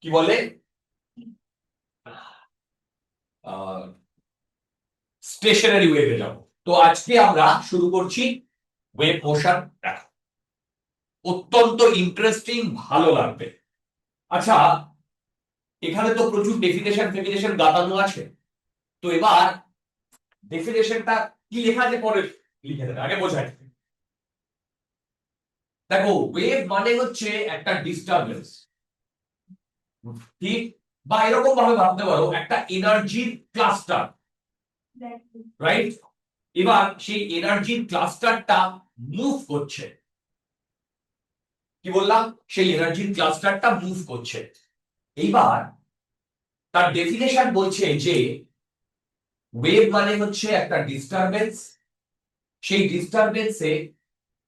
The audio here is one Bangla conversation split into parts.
কি বলে স্টেশনারি ওয়েভে যাব। তো আজকে আমরা শুরু করছি ওয়েভ মোশন। দেখো, অত্যন্ত ইন্টারেস্টিং, ভালো লাগবে। আচ্ছা, এখানে তো প্রচুর ডেফিনেশন গাতানো আছে। তো এবার ডেফিনেশনটা কি লেখা আছে পরে লিখে দেবে, আগে বোঝাই। দেখো, ওয়েভ মানে হচ্ছে একটা ডিস্টারবেন্স, ঠিক? বা এরকম ভাবে ভাবতে পারো একটা এনার্জির ক্লাস্টার, রাইট? এবার সেই এনার্জির ক্লাস্টারটা মুভ করছে। কি বললাম? সেই এনার্জির ক্লাস্টারটা মুভ করছে। এইবার তার ডেফিনেশন বলছে যে ওয়েভ মানে হচ্ছে একটা ডিস্টারবেন্স। সেই ডিস্টারবেন্সে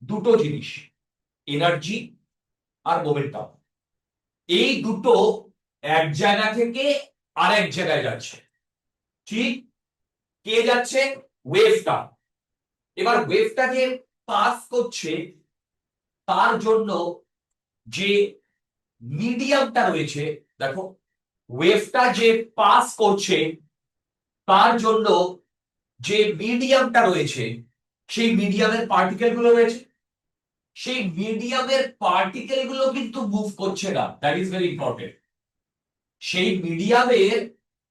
দুটো জিনিস, এনার্জি আর মোমেন্টাম, এই দুটো এক জায়গা থেকে আরেক জায়গায় যাচ্ছে। ঠিক? কে যাচ্ছে? ওয়েভটা। এবার ওয়েভটা যে পাস করছে, তার জন্য যে মিডিয়ামটা রয়েছে, দেখো, ওয়েভটা যে পাস করছে তার জন্য যে মিডিয়ামটা রয়েছে, সেই মিডিয়ামের পার্টিকেল গুলো রয়েছে, সেই মিডিয়ামের পার্টিকেল গুলো কিন্তু মুভ করছে না। That is very important. সেই মিডিয়ামের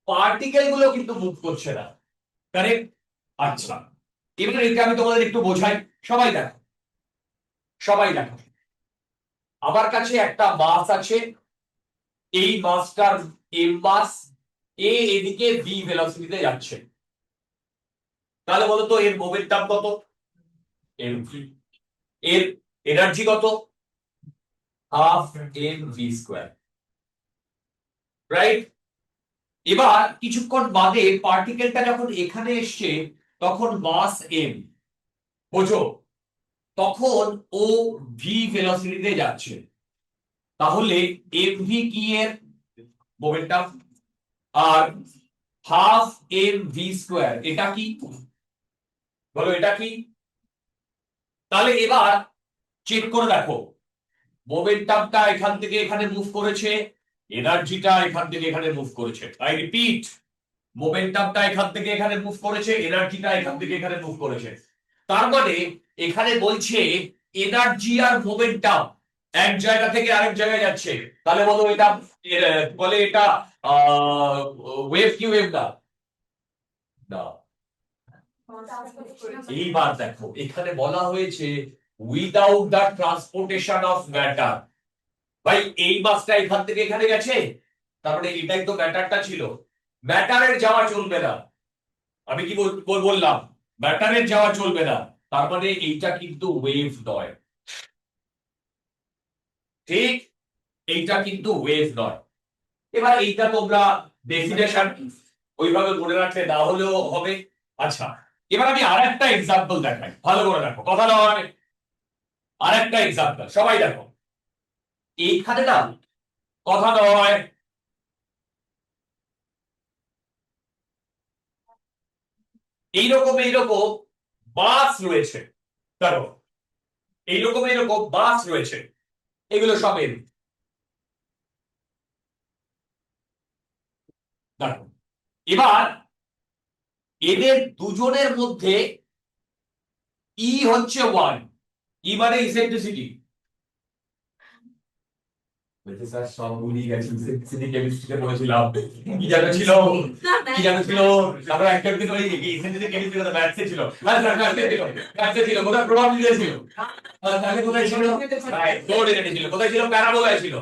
পার্টিকেল গুলো কিন্তু মুভ করছে না। কারেক্ট? আচ্ছা, এবার এটা আমি তোমাদের একটু বোঝাই। সবাই দেখো, সবাই দেখো, আমার কাছে একটা মাস আছে। এই মাসটার এম মাস, এ এদিকে ভি ভেলোসিটিতে যাচ্ছে। তাহলে বলো তো এর মোমেন্টাম কত? M v. এর এনার্জি কত? Half m v square, right? এবার কিছুক্ষণ বাদে পার্টিকেলটা যখন এখানে এসছে, তখন মাস এম, বোঝো, তখন ও ভি ভেলোসিটিতে যাচ্ছে। তাহলে এম ভি কি? এর মোমেন্টাম। আর হাফ এম ভি স্কোয়ার এটা কি? বলো এটা কি? তাহলে এবার চেক করে দেখো, মোমেন্টামটা এখান থেকে এখানে মুভ করেছে, এনার্জিটা এখান থেকে এখানে মুভ করেছে। আই রিপিট, মোমেন্টামটা এখান থেকে এখানে মুভ করেছে, এনার্জিটা এখান থেকে এখানে মুভ করেছে। তার মানে এখানে বলছে এনার্জি আর মোমেন্টাম এক জায়গা থেকে আরেক জায়গায় যাচ্ছে। তাহলে বলো এটা বলে এটা ওয়েভ কি ওয়েভ না? না। এইবার দেখো, এখানে বলা হয়েছে without the transportation of matter. ভাই, এই মাসটা এখান থেকে এখানে গেছে, তার মানে এটাই তো ম্যাটারটা ছিল। ম্যাটারের যাওয়া চলবে না। আমি কি বললাম? ম্যাটারের যাওয়া চলবে না। তার মানে এইটা কিন্তু ওয়েভ নয়। ঠিক? এইটা কিন্তু ওয়েভ নয়। এবার এইটা তোমরা ডেফিনেশন ওইভাবে মনে রাখলে না হলেও হবে। আচ্ছা, এবার আমি আরেকটা এক্সাম্পল দেখাই, ভালো করে দেখো, কথা নয়। আরেকটা এক্সাম্পল, সবাই দেখো, এইখানে না, কথা নয়, এইরকম এইরকম বাস রয়েছে। দেখো, এইরকম এইরকম বাস রয়েছে, এগুলো সব এর। দেখো, এবার এদের দুজনের মধ্যে ই হচ্ছে ওয়ান। ই মানে ইসেন্ট্রিসিটি। স্যার সব ভুলিয়ে গেছি, ইসেন্ট্রিসিটি কেমিস্ট্রিতে পড়েছিলাম। কি জানা ছিল? কি জানা ছিল? তারপর একটা দিন ওই ইসেন্ট্রিসিটি কেমিস্ট্রিতে ম্যাথসে ছিল। আচ্ছা, ম্যাথসে ছিল, কোথায় প্রবাবিলিটি ছিল? তাহলে কোথায় ছিল? কোঅর্ডিনেটে ছিল। কোথায় ছিল? প্যারাবোলায় ছিল,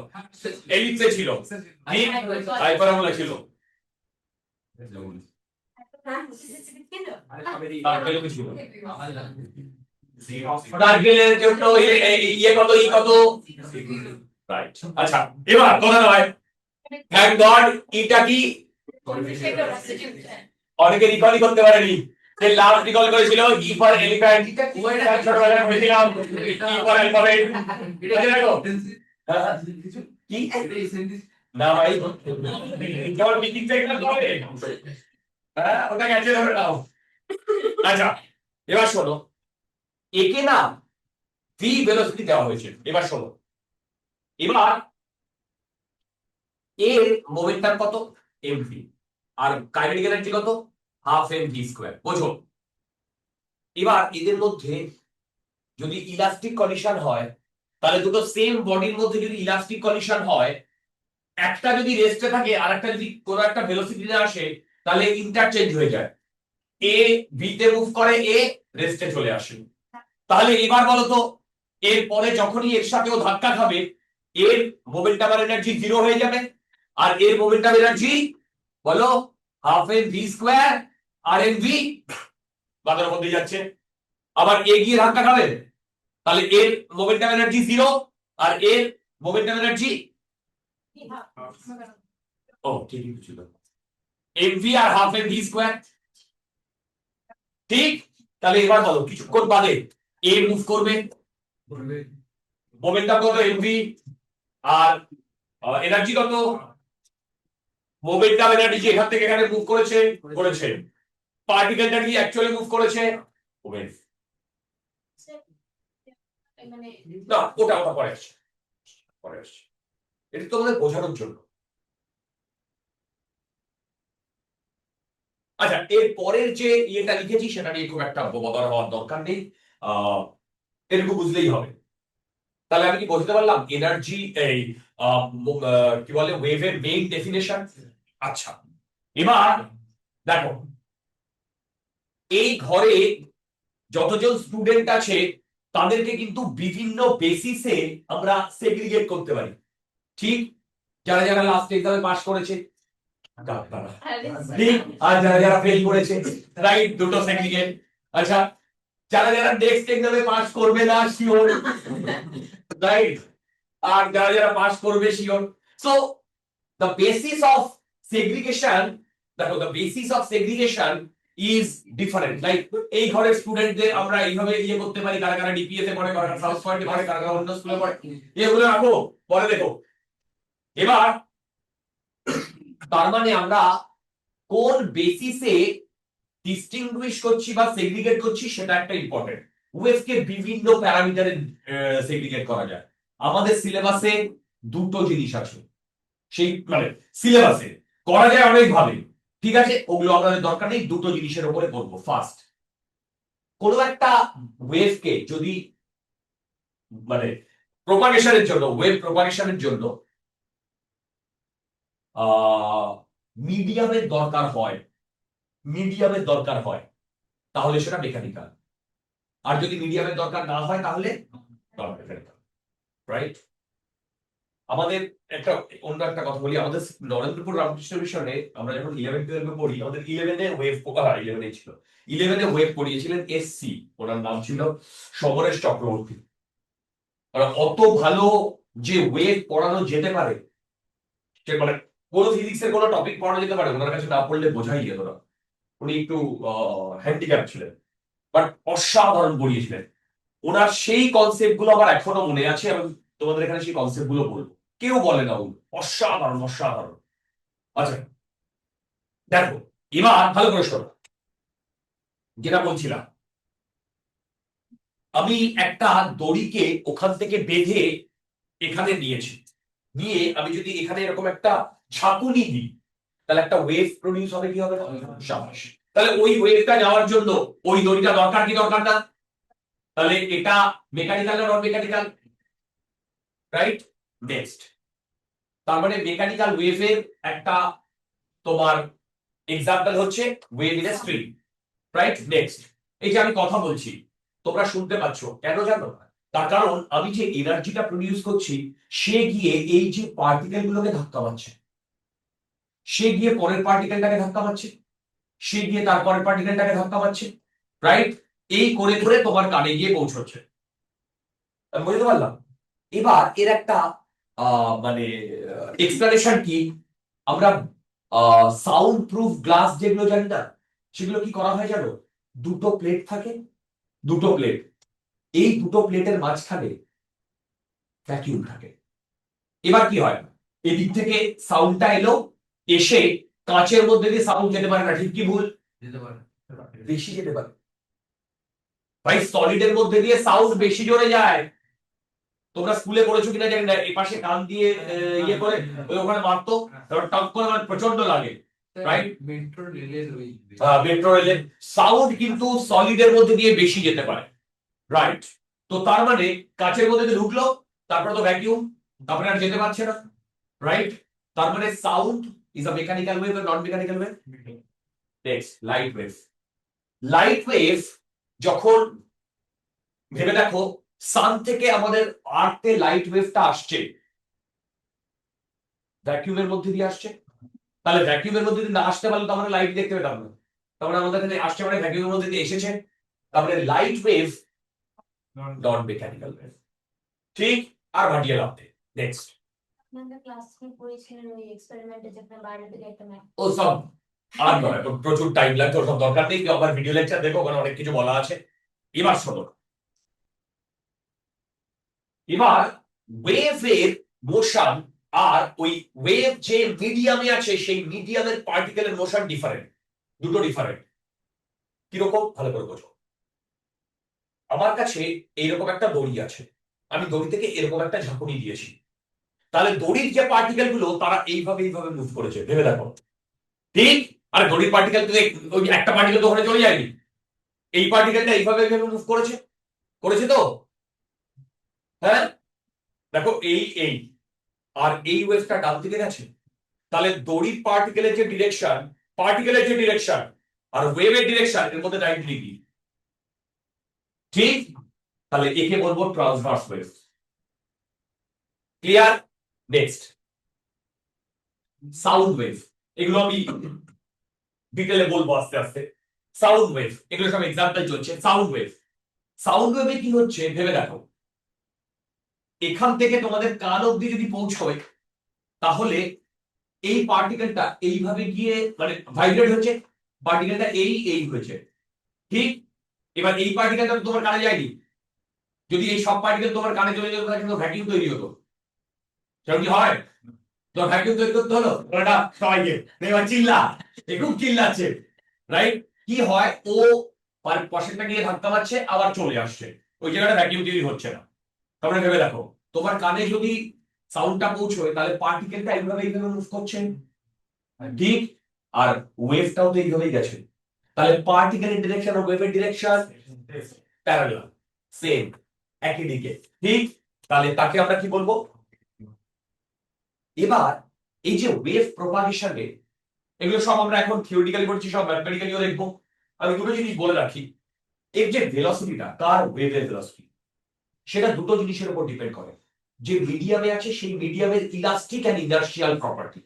এলিপসে ছিল, ঠিক? হাইপারবোলা ছিল। সার্কেলও ছিল। সার্কেলের জন্য ইয়ে কত, ই কত? রাইট। আচ্ছা, এবার কথা নয়, থ্যাংক গড এটা কি অনেকে রিকলই করতে পারেনি। যে লাস্ট রিকল করেছিল ই ফর এলিফ্যান্ট, ছোটবেলায় পড়েছিলাম ই ফর অ্যালফাবেট। মনে রাখো? কি না ভাই, কেবল মিটিং থেকে করে, হ্যাঁ ওটা গেছে ধরে নাও। আচ্ছা, এবার শোনো, একে না ভি ভেলোসিটি দেওয়া হয়েছে। এবার শোনো, এবার এর মোমেন্টাম কত mv, আর কাইনেটিক এনার্জি কত হাফ mv স্কয়ার। বোঝো? এবার এদের মধ্যে যদি ইলাস্টিক কলিশন হয়, তাহলে দুটো সেম বডির মধ্যে যদি ইলাস্টিক কলিশন হয়, একটা যদি রেস্টে থাকে আর একটা যদি কোনো একটা ভেলোসিটিতে আসে, তাহলে ইন্টারচেঞ্জ হয়ে যায়। এ ভি তে মুভ করে, এ রেস্টে চলে আসে। তাহলে এবার বলো তো, এর পরে যখনই এর সাথে ও ধাক্কা খাবে, এর মোমেন্টাম এনার্জি জিরো হয়ে যাবে, আর এর মোমেন্টাম এনার্জি বলো হাফ এম ভি স্কোয়ার আর এম ভি বাদের মধ্যে যাচ্ছে। আবার এ গিয়ে ধাক্কা খাবে, তাহলে এর মোমেন্টাম এনার্জি জিরো আর এর মোমেন্টাম এনার্জি ও ঠিকই ছিল এম ভি আর হাফ এম ভি স্কোয়ার। ঠিক? তাহলে এবার বলো কিছুক্ষণ বাদে এ মুভ করবে, মোমেন্টাম কত এমভি, আর এনার্জি কত, মোমেন্টাম এনার্জি এখান থেকে এখানে মুভ করেছে করেছে, পার্টিকেলটা কি অ্যাকচুয়ালি মুভ করেছে ওয়েভ। না ওটা ওটা পরে আসছে, পরে আসছে, এটা তো আমাদের বোঝানোর জন্য। আচ্ছা, এর পরের যে ইয়েটা লিখেছি সেটা নিয়ে খুব একটা বদল হওয়ার দরকার নেই, এটুকু বুঝলেই হবে। তাহলে আমি কি বুঝতে পারলাম এনার্জি এই কি বলে ওয়েভের মেইন ডেফিনেশন। আচ্ছা, এবার দেখো এই ঘরে যতজন স্টুডেন্ট আছে তাদেরকে কিন্তু বিভিন্ন বেসিসে আমরা সেগ্রিগেট করতে পারি। ঠিক? যারা যারা লাস্ট এক্সামে পাস করেছে ঠিক, আর যারা যারা ফেল করেছে রাইট, দুটো সেগ্রিগেট। আচ্ছা, যারা যারা নেক্সট এক্সামে পাস করবে না শিওর, রাইট, আর যারা যারা পাস করবে sure. So the basis of segregation, দেখো the basis of segregation is different. Like এই ঘরের স্টুডেন্টদের আমরা এইভাবে ইয়ে করতে পারি, কারা কারা ডিপিএস এ পড়ে, কারা কারা সাউথ পয়েন্টে পড়ে, কারা কারা অন্য স্কুলে পড়ে, এগুলো রাখো পরে দেখো। এবার তার মানে আমরা কোন বেসিসে ডিস্টিংগুইশ করছি বা সেগ্রিগেট করছি সেটা একটা ইম্পর্টেন্ট। ওয়েভকে বিভিন্ন প্যারামিটারে সেগ্রিগেট করা যায়। আমাদের সিলেবাসে দুটো জিনিস আছে, সেই মানে সিলেবাসে করা যায় অনেক ভাবে, ঠিক আছে, ওগুলো আমাদের দরকার নেই, দুটো জিনিসের উপরে করবো। ফার্স্ট, কোন একটা ওয়েভকে যদি মানে প্রপাগেশনের জন্য, ওয়েভ প্রপাগেশনের জন্য মিডিয়ামের দরকার হয়, মিডিয়ামের দরকার হয়, তাহলে সেটা মেকানিক্যাল। আর যদি মিডিয়ামের দরকার না হয় তাহলে নন মেকানিক্যাল, রাইট? আমাদের একটা অন্য একটা কথা বলি, আমাদের নরেন্দ্রপুর রামকৃষ্ণ মিশনে আমরা যখন 11-12 পড়ি, আমাদের 11-এ ওয়েভ 11-এ ছিল, 11-এ ওয়েভ পড়িয়েছিলেন এসসি, ওনার নাম ছিল সমরেশ চক্রবর্তী। আর অত ভালো যে ওয়েভ পড়ানো যেতে পারে, সে মানে কোনো ফিজিক্সের কোনো টপিক পড়ানো যেতে পারে, ওনার কাছে না পড়লে বোঝাই যেত না। উনি একটু হ্যান্ডিক্যাপ ছিলেন, বাট অসাধারণ পড়িয়েছিলেন। ওনার সেই কনসেপ্ট গুলো আমার এখনো মনে আছে, এবং তোমাদের এখানে সেই কনসেপ্ট গুলো বলবো, কেউ বলে না ওগুলো, অসাধারণ অসাধারণ। আচ্ছা দেখো, এবার ভালো করে শোনো যেটা বলছিলাম, আমি একটা দড়িকে ওখান থেকে বেঁধে এখানে নিয়েছি, নিয়ে আমি যদি এখানে এরকম একটা ঝাঁকুনি দিই, তাহলে একটা ওয়েভ প্রডিউস হবে, কি হবে? সাবাস। তাহলে ওই ওয়েভটা যাওয়ার জন্য ওই দড়িটা দরকার কি দরকার না? তাহলে এটা মেকানিক্যাল না নন মেকানিক্যাল? রাইট। নেক্সট, তার মানে মেকানিক্যাল ওয়েভের একটা তোমার এক্সাম্পল হচ্ছে wave in a string, right. Next, এই যে আমি কথা বলছি তোমরা শুনতে পাচ্ছ, কেন জানো? তার কারণ আমি যে এনার্জিটা প্রডিউস করছি, সে গিয়ে এই যে পার্টিকেল গুলোকে ধাক্কা মারছে, সে গিয়ে পরের পার্টিকেলটাকে ধাক্কা মারছে, সে গিয়ে তার পরের পার্টিকেলটাকে ধাক্কা মারছে, রাইট। এই করে করে তোমার কানে গিয়ে পৌঁছচ্ছে। আমি বুঝতে পারলাম। এবার এর একটা মানে এক্সপ্লানেশন কি, আমরা সাউন্ড প্রুফ গ্লাস যেগুলো জানি না, সেগুলো কি করা হয় জানো? দুটো প্লেট থাকে, দুটো প্লেট, এই দুটো প্লেটের মাঝখানে ভ্যাকিউম থাকে। এবার কি হয়, এদিক থেকে সাউন্ডটা এলো, এসে কাঁচের মধ্যে দিয়ে সাউন্ড যেতে পারে না, ঠিক কি ভুল? যেতে পারে, বেশি যেতে পারে। ভাই সলিডের মধ্যে দিয়ে সাউন্ড বেশি জোরে যায়, তোমরা স্কুলে করেছো কিনা জানি না, এই পাশে কান দিয়ে ইয়ে করে ওখানে মারতো, টক করে আমার প্রচন্ড লাগে, রাইট? মেট্রো রেলের ওই মেট্রো রেলের সাউন্ড কিন্তু সলিডের মধ্যে দিয়ে বেশি যেতে পারে, রাইট? তো তার মানে কাচের মধ্যে দিয়ে ঢুকলো, তারপরে তো ভ্যাকিউম, তারপরে আর যেতে পারছে না, রাইট? তার মানে sound is a mechanical wave, non mechanical wave. Next, light wave. Light wave যখন, ভেবে দেখো, সান থেকে আমাদের আর্থে লাইট ওয়েভটা আসছে, ভ্যাকিউমের মধ্যে দিয়ে আসছে। তাহলে ভ্যাকিউমের মধ্যে দিয়ে না আসতে পারলে তো আমরা লাইট দেখতে পেতাম না, তারপরে আমাদের এখানে আসছে মানে ভ্যাকিউমের মধ্যে দিয়ে এসেছে, তারপরে লাইট ওয়েভ নন মেকানিক্যাল ওয়েভ। ঠিক, আর ভাটিয়ে লাভ নেই। নেক্সট, আপনাদের ক্লাসে পড়েছিলেন ওই এক্সপেরিমেন্টে যেখানে বাইরে থেকে একটা ও সব আর নয়, প্রচুর টাইম লাগবে, ওসব দরকার নেই, আবার ভিডিও লেকচার দেখো, ওখানে অনেক কিছু বলা আছে। এবার শোনো, এবার ওয়েভের মোশন আর ওই ওয়েভ যে মিডিয়ামে আছে সেই মিডিয়ামের পার্টিকেলের মোশন ডিফারেন্ট, দুটো ডিফারেন্ট। কিরকম, ভালো করে বোঝো। আমার কাছে এইরকম একটা দড়ি আছে, আমি দড়ি থেকে এরকম একটা ঝাঁকুনি দিয়েছি, তাহলে দড়ির যে পার্টিকেল গুলো তারা এইভাবে এইভাবে মুভ করেছে, ভেবে দেখো, ঠিক? আর দড়ির পার্টিকেল তো ওই একটা পার্টিকেল তো ওখানে চলে যায়নি, এই পার্টিকেলটা এইভাবে এইভাবে মুভ করেছে, করেছে তো, হ্যাঁ? দেখো এই এই আর এই ওয়েভটা ডান দিকে গেছে, তাহলে দড়ির পার্টিকেলের যে ডিরেকশন আর ওয়েভের ডিরেকশন এর মধ্যে 90 ডিগ্রি, ঠিক? তাহলে একে বলবো transverse wave. Clear? Next, sound wave. এগুলো আমি ডিটেলে বলবো আস্তে আস্তে। সাউন্ড ওয়েভ, এগুলো সব এক্সাম্পল চলছে। সাউন্ড ওয়েভ, সাউন্ড ওয়েভে কি হচ্ছে ভেবে দেখো, এখান থেকে তোমাদের কান অব্দি যদি পৌঁছয়, তাহলে এই পার্টিকেলটা এইভাবে গিয়ে মানে ভাইব্রেট হচ্ছে, পার্টিকেলটা এই এই হয়েছে, ঠিক? এবার এই পার্টিকেলটা তোমার কানে যায়নি, যদি এই সব পার্টিকেল তোমার কানে চলে যেত তাহলে কিন্তু ভ্যাকিউম তৈরি হতো, সেরকম কি হয়? তো ভ্যাকিউম তৈরি করতে হলো, ওটা সবাইকে এবার চিল্লা, খুব চিল্লাচ্ছে, রাইট? কি হয়, ও পাশেরটা গিয়ে ধাক্কা মারছে, আবার চলে আসছে, ওই জায়গাটা ভ্যাকিউম তৈরি হচ্ছে না। তারপরে ভেবে দেখো, তোমার কানে যদি সাউন্ডটা পৌঁছয়, তাহলে পার্টিকেলটা এইভাবে এইভাবে মুভ করছে, ঠিক? আর ওয়েভটাও তো এইভাবেই গেছে, তাহলে পার্টিকেলের ডিরেকশন আর ওয়েভের ডিরেকশন প্যারালাল, সেম, একই দিকে, ঠিক? তাহলে তাকে আমরা কি বলবো? এবার এই যে ওয়েভ প্রপাগেশন রেট, এগুলো সব আমরা এখন থিওরিটিক্যালি পড়ছি, সব ম্যাথমেটিক্যালিও দেখবো। আমি দুটো জিনিস বলে রাখি, এর যে ভেলোসিটিটা, কার ওয়েভের ভেলোসিটি, সেটা দুটো জিনিসের উপর ডিপেন্ড করে। যে মিডিয়ামে আছে সেই মিডিয়ামের ইলাস্টিক এন্ড ইনার্শিয়াল প্রপার্টি,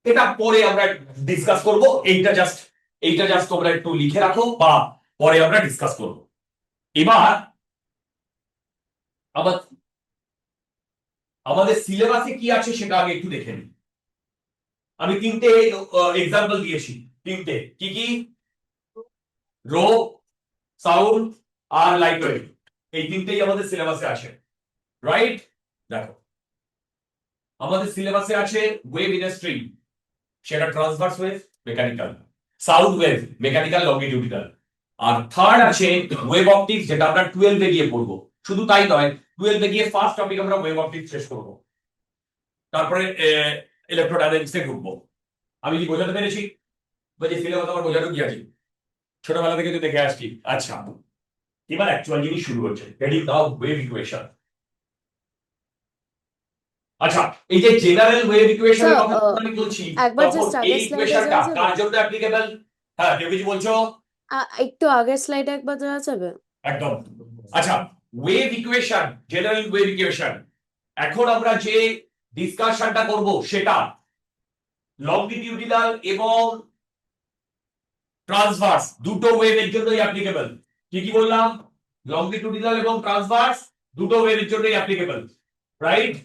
এটা পরে আমরা ডিসকাস করব, এইটা জাস্ট তোমরা একটু লিখে রাখো, বা পরে আমরা ডিসকাস করব। এবার আবার আমাদের সিলেবাসে কি আছে সেটা আগে একটু দেখে নিই। আমি তিনটে এক্সাম্পল দিয়েছি, তিনটে, কি কি? রো, সাউন্ড আর লাইট ওয়েভ, এই তিনটেই আমাদের সিলেবাসে আছে, রাইট? দেখো, আমাদের সিলেবাসে আছে ওয়েভ ইন এ স্ট্রিং, সেটা transverse wave, mechanical. Sound wave, mechanical, longitudinal. আর থার্ড আছে ওয়েভ অপটিক্স, যেটা আমরা 12 এ গিয়ে পড়বো। শুধু তাই নয়, 12 এ গিয়ে ফার্স্ট টপিক আমরা ওয়েভ অপটিক্স শেষ করব, তারপরে ইলেকট্রোডাইনামিক্সে ঢুকবো। আমি কি বোঝাতে পেরেছি? বলছি সিলেবাস আমার বোঝানো কি আছে, ছোটবেলা থেকে তো দেখে আসছি। আচ্ছা, এবার অ্যাকচুয়াল জিনিস শুরু হচ্ছে, রেডি নাও, ওয়েভ ইকুয়েশন। আচ্ছা, এই যে জেনারেল ওয়েভ ইকুয়েশনের কথা আমি বলছি, একবার তখন জাস্ট এই আগের স্লাইডে ইকুয়েশনটা যাওয়া যাবে? কার জন্য অ্যাপ্লিকেবল? হ্যাঁ, কেউ কিছু বলছো? একটু আগের স্লাইডে একবার যাওয়া যাবে? একদম। আচ্ছা, wave equation, general wave equation, এখন আমরা যে ডিসকাশনটা করব সেটা লংগিটিউডিনাল এবং ট্রান্সভার্স দুটো ওয়েভের জন্যই অ্যাপ্লিকেবল। কি কি বললাম? লংগিটিউডিনাল এবং ট্রান্সভার্স দুটো ওয়েভের জন্যই অ্যাপ্লিকেবল, রাইট?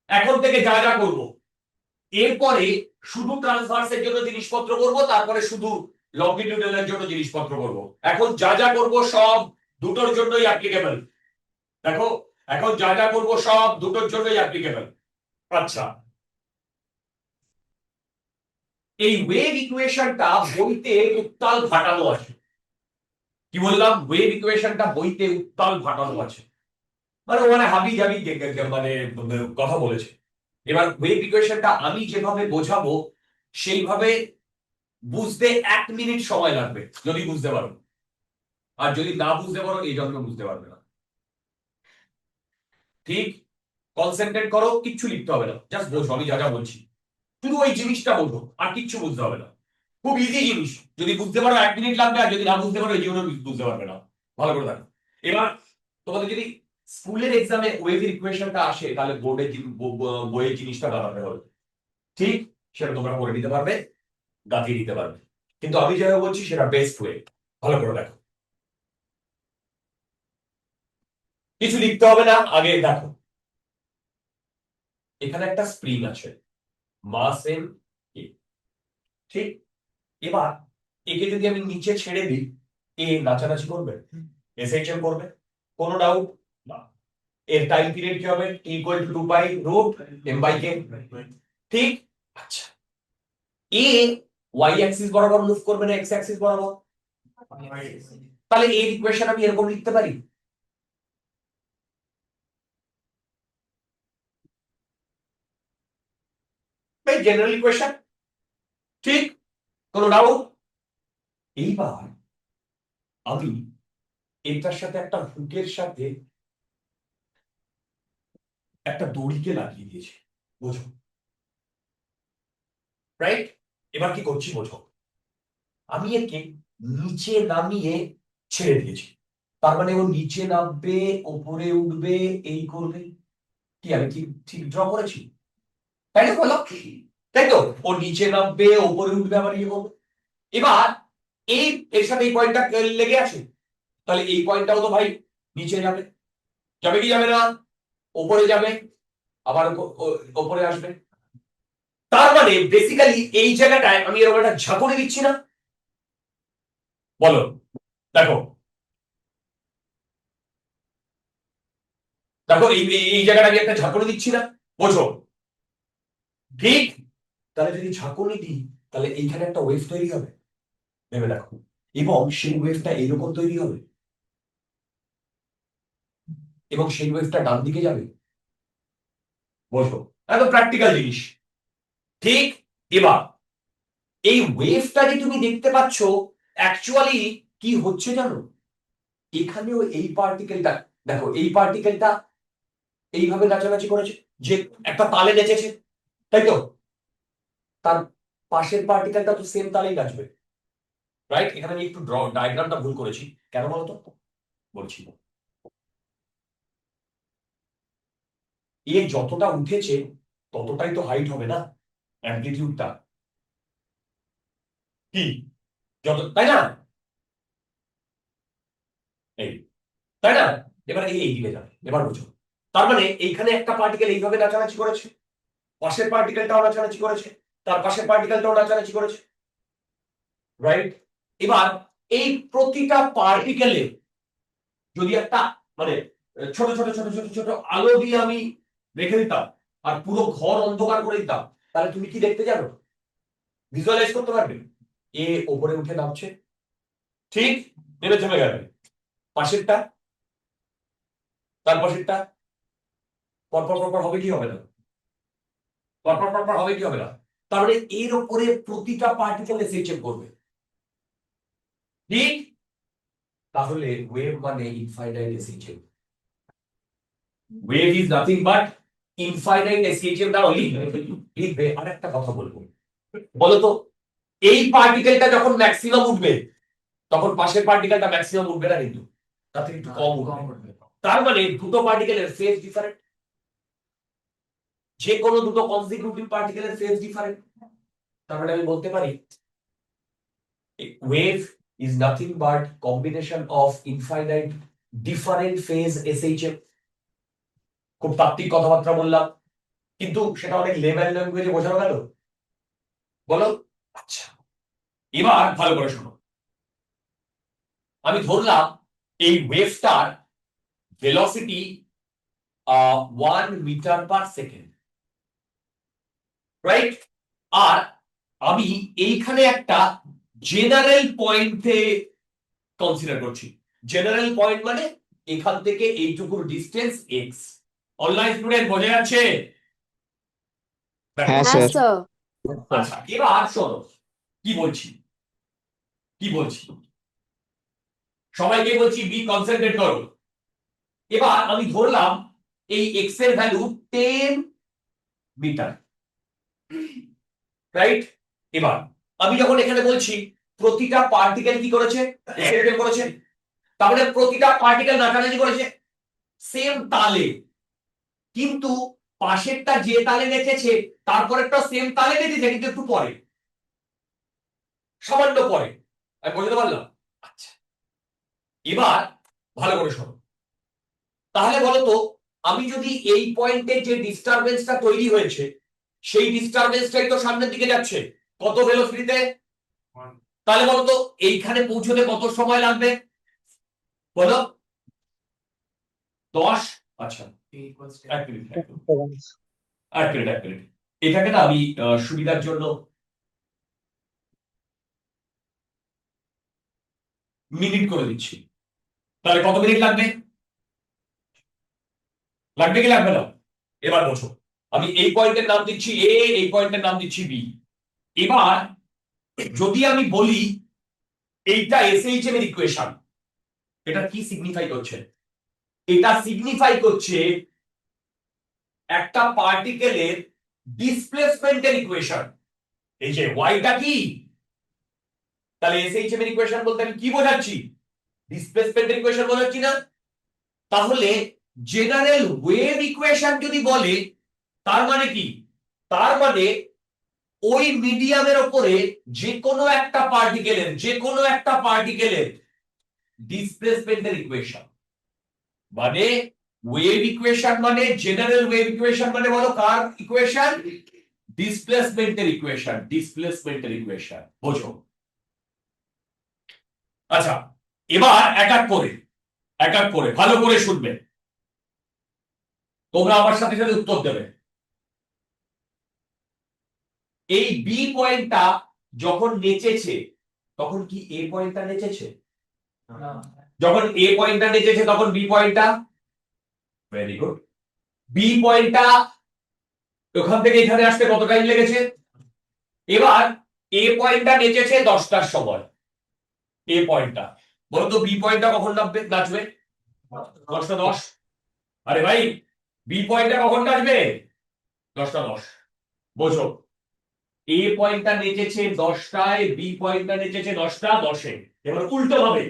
এখন থেকে যা যা করব, এরপরে শুধু ট্রান্সভার্সের জন্য জিনিসপত্র করব, তারপরে শুধু লংগিটিউডিনালের জন্য জিনিসপত্র করব। এখন যা যা করব সব দুটোর জন্যই অ্যাপ্লিকেবল। দেখো, এখন যা যা করব সব দুটোর জন্যই অ্যাপ্লিকেবল। আচ্ছা, এই ওয়েভ ইকুয়েশনটা বইতে উত্তাল ভাটানো আছে। কি বললাম? ওয়েভ ইকুয়েশনটা বইতে উত্তাল ভাটানো আছে। মানে ওখানে হাবি জাবি মানে কথা বলেছে। এবার ওয়েভ ইকুয়েশনটা আমি যেভাবে বোঝাবো সেইভাবে বুঝতে 1 মিনিট সময় লাগবে যদি বুঝতে পারো, আর যদি না বুঝতে পারো এই জন্ম বুঝতে পারবে না। ঠিক, কনসেন্ট্রেট করো, কিচ্ছু লিখতে হবে না, জাস্ট বোঝো আমি যা যা বলছি, শুধু ওই জিনিসটা বোঝো, আর কিচ্ছু বুঝতে হবে না। খুব ইজি জিনিস, যদি বুঝতে পারো 1 মিনিট লাগবে, আর যদি না বুঝতে পারো এই জীবনে বুঝতে পারবে না। ভালো করে দেখো। এবার তোমাদের যদি স্কুলের এক্সামে ওয়েভের ইকুয়েশনটা আসে তাহলে বোর্ডের বইয়ের জিনিসটা দাঁড়াতে হবে। ঠিক, সেটা তোমরা করে নিতে পারবে, গাঁথিয়ে দিতে পারবে, কিন্তু আমি যেভাবে বলছি সেটা বেস্ট ওয়ে। ভালো করে দেখো, কিছু লিখতে হবে না, আগে দেখো এখানে একটা স্প্রিং আছে, মাস এম এ। ঠিক, এবার একে যদি আমি নিচে ছেড়ে দিই, এ নাচানাচি করবে, এসএইচএম করবে, কোনো ডাউট না। এর টাইম পিরিয়ড কি হবে, equal to 2 pi root m by k. ঠিক, আচ্ছা এ ওয়াই অ্যাক্সিস বরাবর মুভ করবে না এক্স অ্যাক্সিস বরাবর? তাহলে এই ইকুয়েশন আমি এরকম লিখতে পারি, ভাই জেনারেল ইকুয়েশন। ঠিক, কোনো ডাউট? এইবার আমি এটার সাথে একটা হুকের সাথে একটা দড়িকে লাগিয়ে দিয়েছি, বোঝো? রাইট, এবার কি করছি বোঝো, আমি একে নিচে নামিয়ে ছেড়ে দিয়েছি, তার মানে ও নিচে নামবে, ওপরে উঠবে, এই করবে। কি আমি ঠিক ঠিক ড্র করেছি? তাই না বলো? তাই তো, ও নিচে নামবে, ওপরে উঠবে, আবার ইয়ে করবে। এবার এই এর সাথে এই পয়েন্টটা লেগে আছে, তাহলে এই পয়েন্টটাও তো ভাই নিচে যাবে, যাবে কি যাবে না? ওপরে যাবে, আবার ওপরে আসবে। তার মানে বেসিক্যালি এই জায়গাটায় আমি এরকম একটা ঝাঁকুনি দিচ্ছি না? বলো, দেখো দেখো এই এই জায়গাটা আমি একটা ঝাঁকুনি দিচ্ছি না? বোঝো? ঠিক, তাহলে যদি ঝাঁকুনি দিই তাহলে এইখানে একটা ওয়েভ তৈরি হবে, ভেবে দেখো, এবং সেই ওয়েভটা এইরকম তৈরি হবে, এবং সেই ওয়েভটা ডান দিকে যাবে। বোঝো, একদম প্র্যাকটিক্যাল জিনিস। ঠিক, এবার এই ওয়েভটা যে তুমি দেখতে পাচ্ছ অ্যাকচুয়ালি কি হচ্ছে জানো, এখানেও এই পার্টিকেলটা, দেখো এই পার্টিকেলটা এইভাবে নাচানাচি করেছে, যে একটা তালে নেচেছে, তাই তো? তার পাশের পার্টিকেলটা তো সেম তালেই নাচবে, রাইট? এখানে আমি একটু ডায়াগ্রামটা ভুল করেছি, কেন বলতো? বলছি, এ যতটা উঠেছে ততটাই তো হাইট হবে না, অ্যামপ্লিটিউডটা কি, যত, তাই না? এই, তাই না? এবার এই দিকে যাবে, এবার বুঝো, তার মানে এইখানে একটা পার্টিকেল এইভাবে নাচানাচি করেছে, পাশের পার্টিকেলটাও নাচানাচি করেছে, তার পাশের পার্টিকেলটাও নাচানাচি করেছে, রাইট? এবার এই প্রতিটা পার্টিকেলে যদি একটা মানে ছোট ছোট ছোট ছোট ছোট আলো দিয়ে আমি রেখে দিতাম, আর পুরো ঘর অন্ধকার করে দিতাম, তাহলে তুমি কি দেখতে যাবে, ভিজুয়ালাইজ করতে পারবে? এ ওপরে উঠে নামছে, ঠিক, নেমে থেমে গেবে, পাশেরটা, তার পাশেরটা পরপর পরপর হবে কি হবে না, পরপর পরপর হবে কি হবে না? তার মানে এর উপরে প্রতিটা পার্টিকেল এসএইচএম করবে। ঠিক, তাহলে ওয়েভ মানে infinite SHM, wave is nothing but infinite SHM. দাঁড়াও লিখবে, আর একটা কথা বলবো, বলতো এই পার্টিকেলটা যখন ম্যাক্সিমাম উঠবে তখন পাশের পার্টিকেলটা ম্যাক্সিমাম উঠবে না, কিন্তু তার থেকে একটু কম উঠবে। তার মানে দুটো পার্টিকেলের ফেজ ডিফারেন্ট, যে কোনো দুটো কনজিকিউটিভ পার্টিকেলের ফেজ ডিফারেন্ট। তার মানে আমি বলতে পারি wave is nothing but combination of infinite different phase SHM. খুব তাত্ত্বিক কথাবার্তা বললাম, কিন্তু সেটা অনেক লেভেল ল্যাঙ্গুয়েজে বোঝানো গেল, বলো? আচ্ছা, এবার ভালো করে শোনো, আমি ধরলাম এই ওয়েভটার ভেলোসিটি 1 মিটার/সেকেন্ড, রাইট? আর আমি এইখানে একটা জেনারেল পয়েন্টে কনসিডার করছি। জেনারেল পয়েন্ট মানে এখান থেকে এইটুকুর ডিস্টেন্স এক্স। অনলাইন স্টুডেন্ট বোঝা যাচ্ছে? হ্যাঁ হ্যাঁ স্যার। স্যার। আচ্ছা এবার শোনো কি বলছি, কি বলছি, সবাইকে বলছি বি কনসেন্ট্রেট করো। এবার আমি ধরলাম এই এক্স এর ভ্যালু 10 মিটার, রাইট? এবার আমি যখন এখানে বলছি প্রতিটা পার্টিকেল কি করেছে, এক্সেলারেট করেছে, তাহলে প্রতিটা পার্টিকেল নাচানাচি করেছে সেম তালে, কিন্তু পাশেরটা যে তালে নেচেছে তারপরেরটা সেম তালে নেচেছে কিন্তু একটু পরে, সামান্য পরে। আমি বুঝতে পারলাম? আচ্ছা এবার ভালো করে শোনো, তাহলে বলতো আমি যদি এই পয়েন্টে যে ডিস্টারবেন্সটা তৈরি হয়েছে সেই ডিস্টারবেন্সটাই তো সামনের দিকে যাচ্ছে কত ভেলোসিটিতে, তাহলে বলতো এইখানে পৌঁছতে কত সময় লাগবে বলো? 10। আচ্ছা এক মিনিট, এক মিনিট, এক মিনিট। এটাকে না আমি সুবিধার জন্য মিনিট করে দিচ্ছি। তাহলে কত মিনিট লাগবে, লাগবে কি লাগবে না? এবার বোঝো, আমি এই পয়েন্টের নাম দিচ্ছি এ, এই পয়েন্টের নাম দিচ্ছি বি। এবার যদি আমি বলি এইটা এসএইচএম এর ইকুয়েশন, এটা কি সিগনিফাই করছে? এটা সিগনিফাই করছে একটা পার্টিকেলের ডিসপ্লেসমেন্টের ইকুয়েশন। এই যে ওয়াইটা কি, তাহলে এসএইচএম এর ইকুয়েশন বলতে আমি কি বোঝাচ্ছি? ডিসপ্লেসমেন্টের ইকুয়েশন বোঝাচ্ছি না? তাহলে জেনারেল ওয়েভ ইকুয়েশন যদি বলে তার মানে কি? তার মানে ওই মিডিয়ামের উপরে যে কোনো একটা পার্টিকেলের ডিসপ্লেসমেন্টের ইকুয়েশন, মানে ওয়েভ ইকুয়েশন মানে জেনারেল ওয়েভ ইকুয়েশন মানে বলো কার ইকুয়েশন? ডিসপ্লেসমেন্টের ইকুয়েশন। বোঝো? আচ্ছা এবার এক এক করে ভালো করে শুনবে, তোমরা আমার সাথে সাথে উত্তর দেবে। এই বি পয়েন্টটা যখন নেচেছে তখন কি এ পয়েন্টটা নেচেছে? যখন এ পয়েন্টটা নেচেছে তখন বি পয়েন্টটা, ভেরি গুড, বি পয়েন্টটা ওখান থেকে এখানে আসতে কত টাইম লেগেছে? এবার এ পয়েন্টটা নেচেছে 10টার সময়, এ পয়েন্টটা, বলো তো বি পয়েন্টটা কখন নাচবে? 10টা 10। আরে ভাই বি পয়েন্টটা কখন নাচবে? 10টা 10। বোঝো, এ পয়েন্টটা নেচেছে 10টায়, বি পয়েন্টটা নেচেছে 10টা 10-এ। এবার উল্টো ভাবে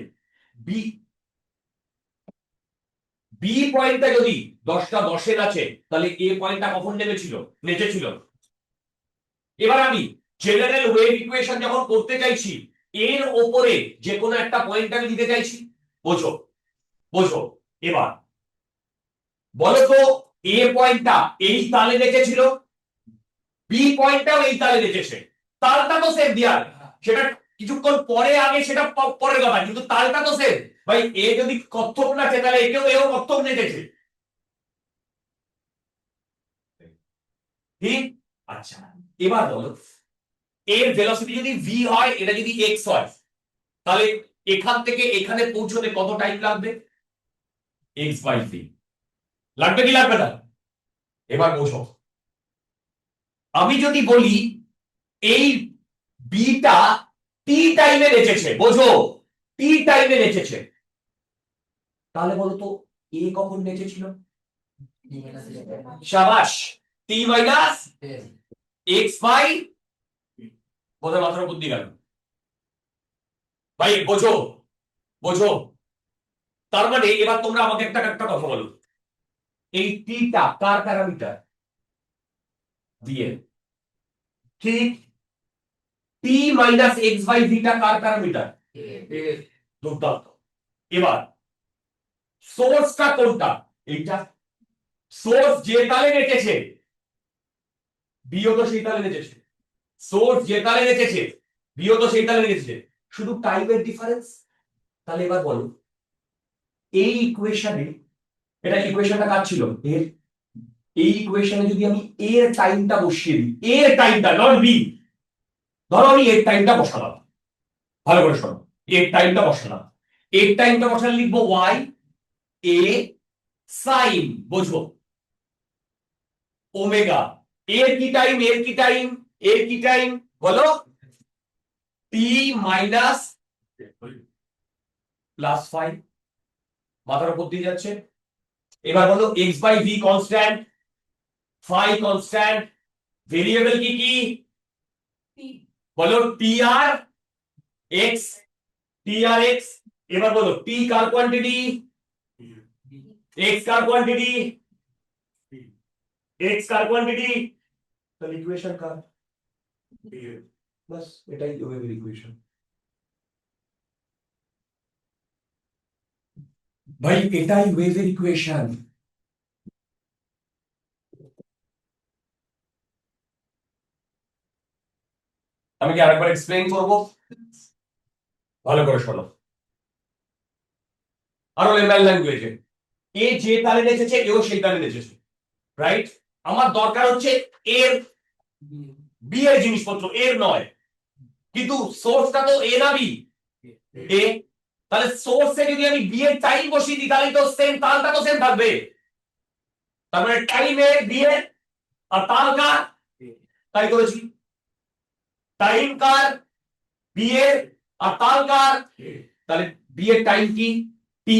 বি বি পয়েন্টটা যদি 10টা 10-এ নাচে তাহলে এ পয়েন্টটা কখন নেচেছিল? এবার আমি জেনারেল ওয়েভ ইকুয়েশন যখন করতে চাইছি এর ওপরে যে কোনো একটা পয়েন্ট আমি দিতে চাইছি। বোঝো? বোঝো? এবার বলো তো এ পয়েন্টটা এই তালে নেচেছিল, বি পয়েন্টটাও এই তালে নেচেছে, তালটা তো সেম দিয়ার, সেটা কিছুক্ষণ পরে আগে সেটা পরের কথা, কিন্তু তালটা তো সেম। ভাই এ যদি কত্থক নাচে তাহলে এও কত্থক নেচেছে, ঠিক? আচ্ছা এবার বলো এর ভেলোসিটি যদি ভি হয়, এটা যদি এক্স হয়, তাহলে এখান থেকে এখানে পৌঁছতে কত টাইম লাগবে? X by v. লাগবে কি লাগবে না? এবার বোঝো, আমি যদি বলি এই বিটা টি টাইমে নেচেছে, বোঝো টি টাইমে নেচেছে, তাহলে বলো তো এ কখন নেচেছিল? শাবাশ, টি মাইনাস এক্স বাই, বোধহয় মাথার বুদ্ধি গেল ভাই। বোঝো? বোঝো? তার মানে এবার তোমরা আমাকে একটা একটা কথা বলো, এই টিটা কার প্যারামিটার? দিয়ে ঠিক, টি মাইনাস এক্স বাই ভিটা কার প্যারামিটার? দুর্দান্ত। এবার সোর্সটা কোনটা? এইটা। সোর্স যে তালে নেচেছে বিও তো সেই তালে নেচেছে, সোর্স যে তালে নেচেছে বিও তো সেই তালে নেচেছে, শুধু টাইমের ডিফারেন্স। তাহলে এবার বলো এই ইকুয়েশনে, এটা ইকুয়েশনটা কার ছিল? এর। এই ইকুয়েশনে যদি আমি এর টাইমটা বসিয়ে দিই, এর টাইমটা নট বি, ধরো আমি এর টাইমটা বসালাম, ভালো করে শোনো, এর টাইমটা বসালাম, এর টাইমটা বসালে লিখবো ওয়াই, এ সাইন, বোঝো, ওমেগা, এর কি টাইম, এর কি টাইম, এর কি টাইম বলো, টি মাইনাস প্লাস 5, মাথার উপর দিয়ে যাচ্ছে। এবার বলো x by v constant, phi constant, variable কি কি বলো, টি আর এক্স, টি আর এক্স। এবার বলো টি কার কোয়ান্টিটি, এক্স কার কোয়ান্টিটি, এক্স কার কোয়ান্টিটি, তাহলে ইকুয়েশন কার, বাস এটাই ওয়েভের ইকুয়েশন। ভাই এটাই ওয়েভের ইকুয়েশন। আমি কি আরেকবার এক্সপ্লেইন করব, ভালো করে শোনো, আরো লেম্যান ল্যাঙ্গুয়েজে। এ যে তালে নেচেছে, এও সেই তালে নেচেছে, রাইট? আমার দরকার হচ্ছে এর, বি এর জিনিসপত্র, এর নয়। কিন্তু সোর্সটা তো এ না বি, এ। তাহলে সোর্সে যদি আমি বি এর টাইম বসিয়ে দিই, তাহলে তো সেম, তালটা তো সেম থাকবে। তার মানে টাইম এ বি এর, আর তাল কার, তাই করেছি। টাইম কার, বি এর, আর তাল কার, তাহলে বি এর টাইম কি, টি।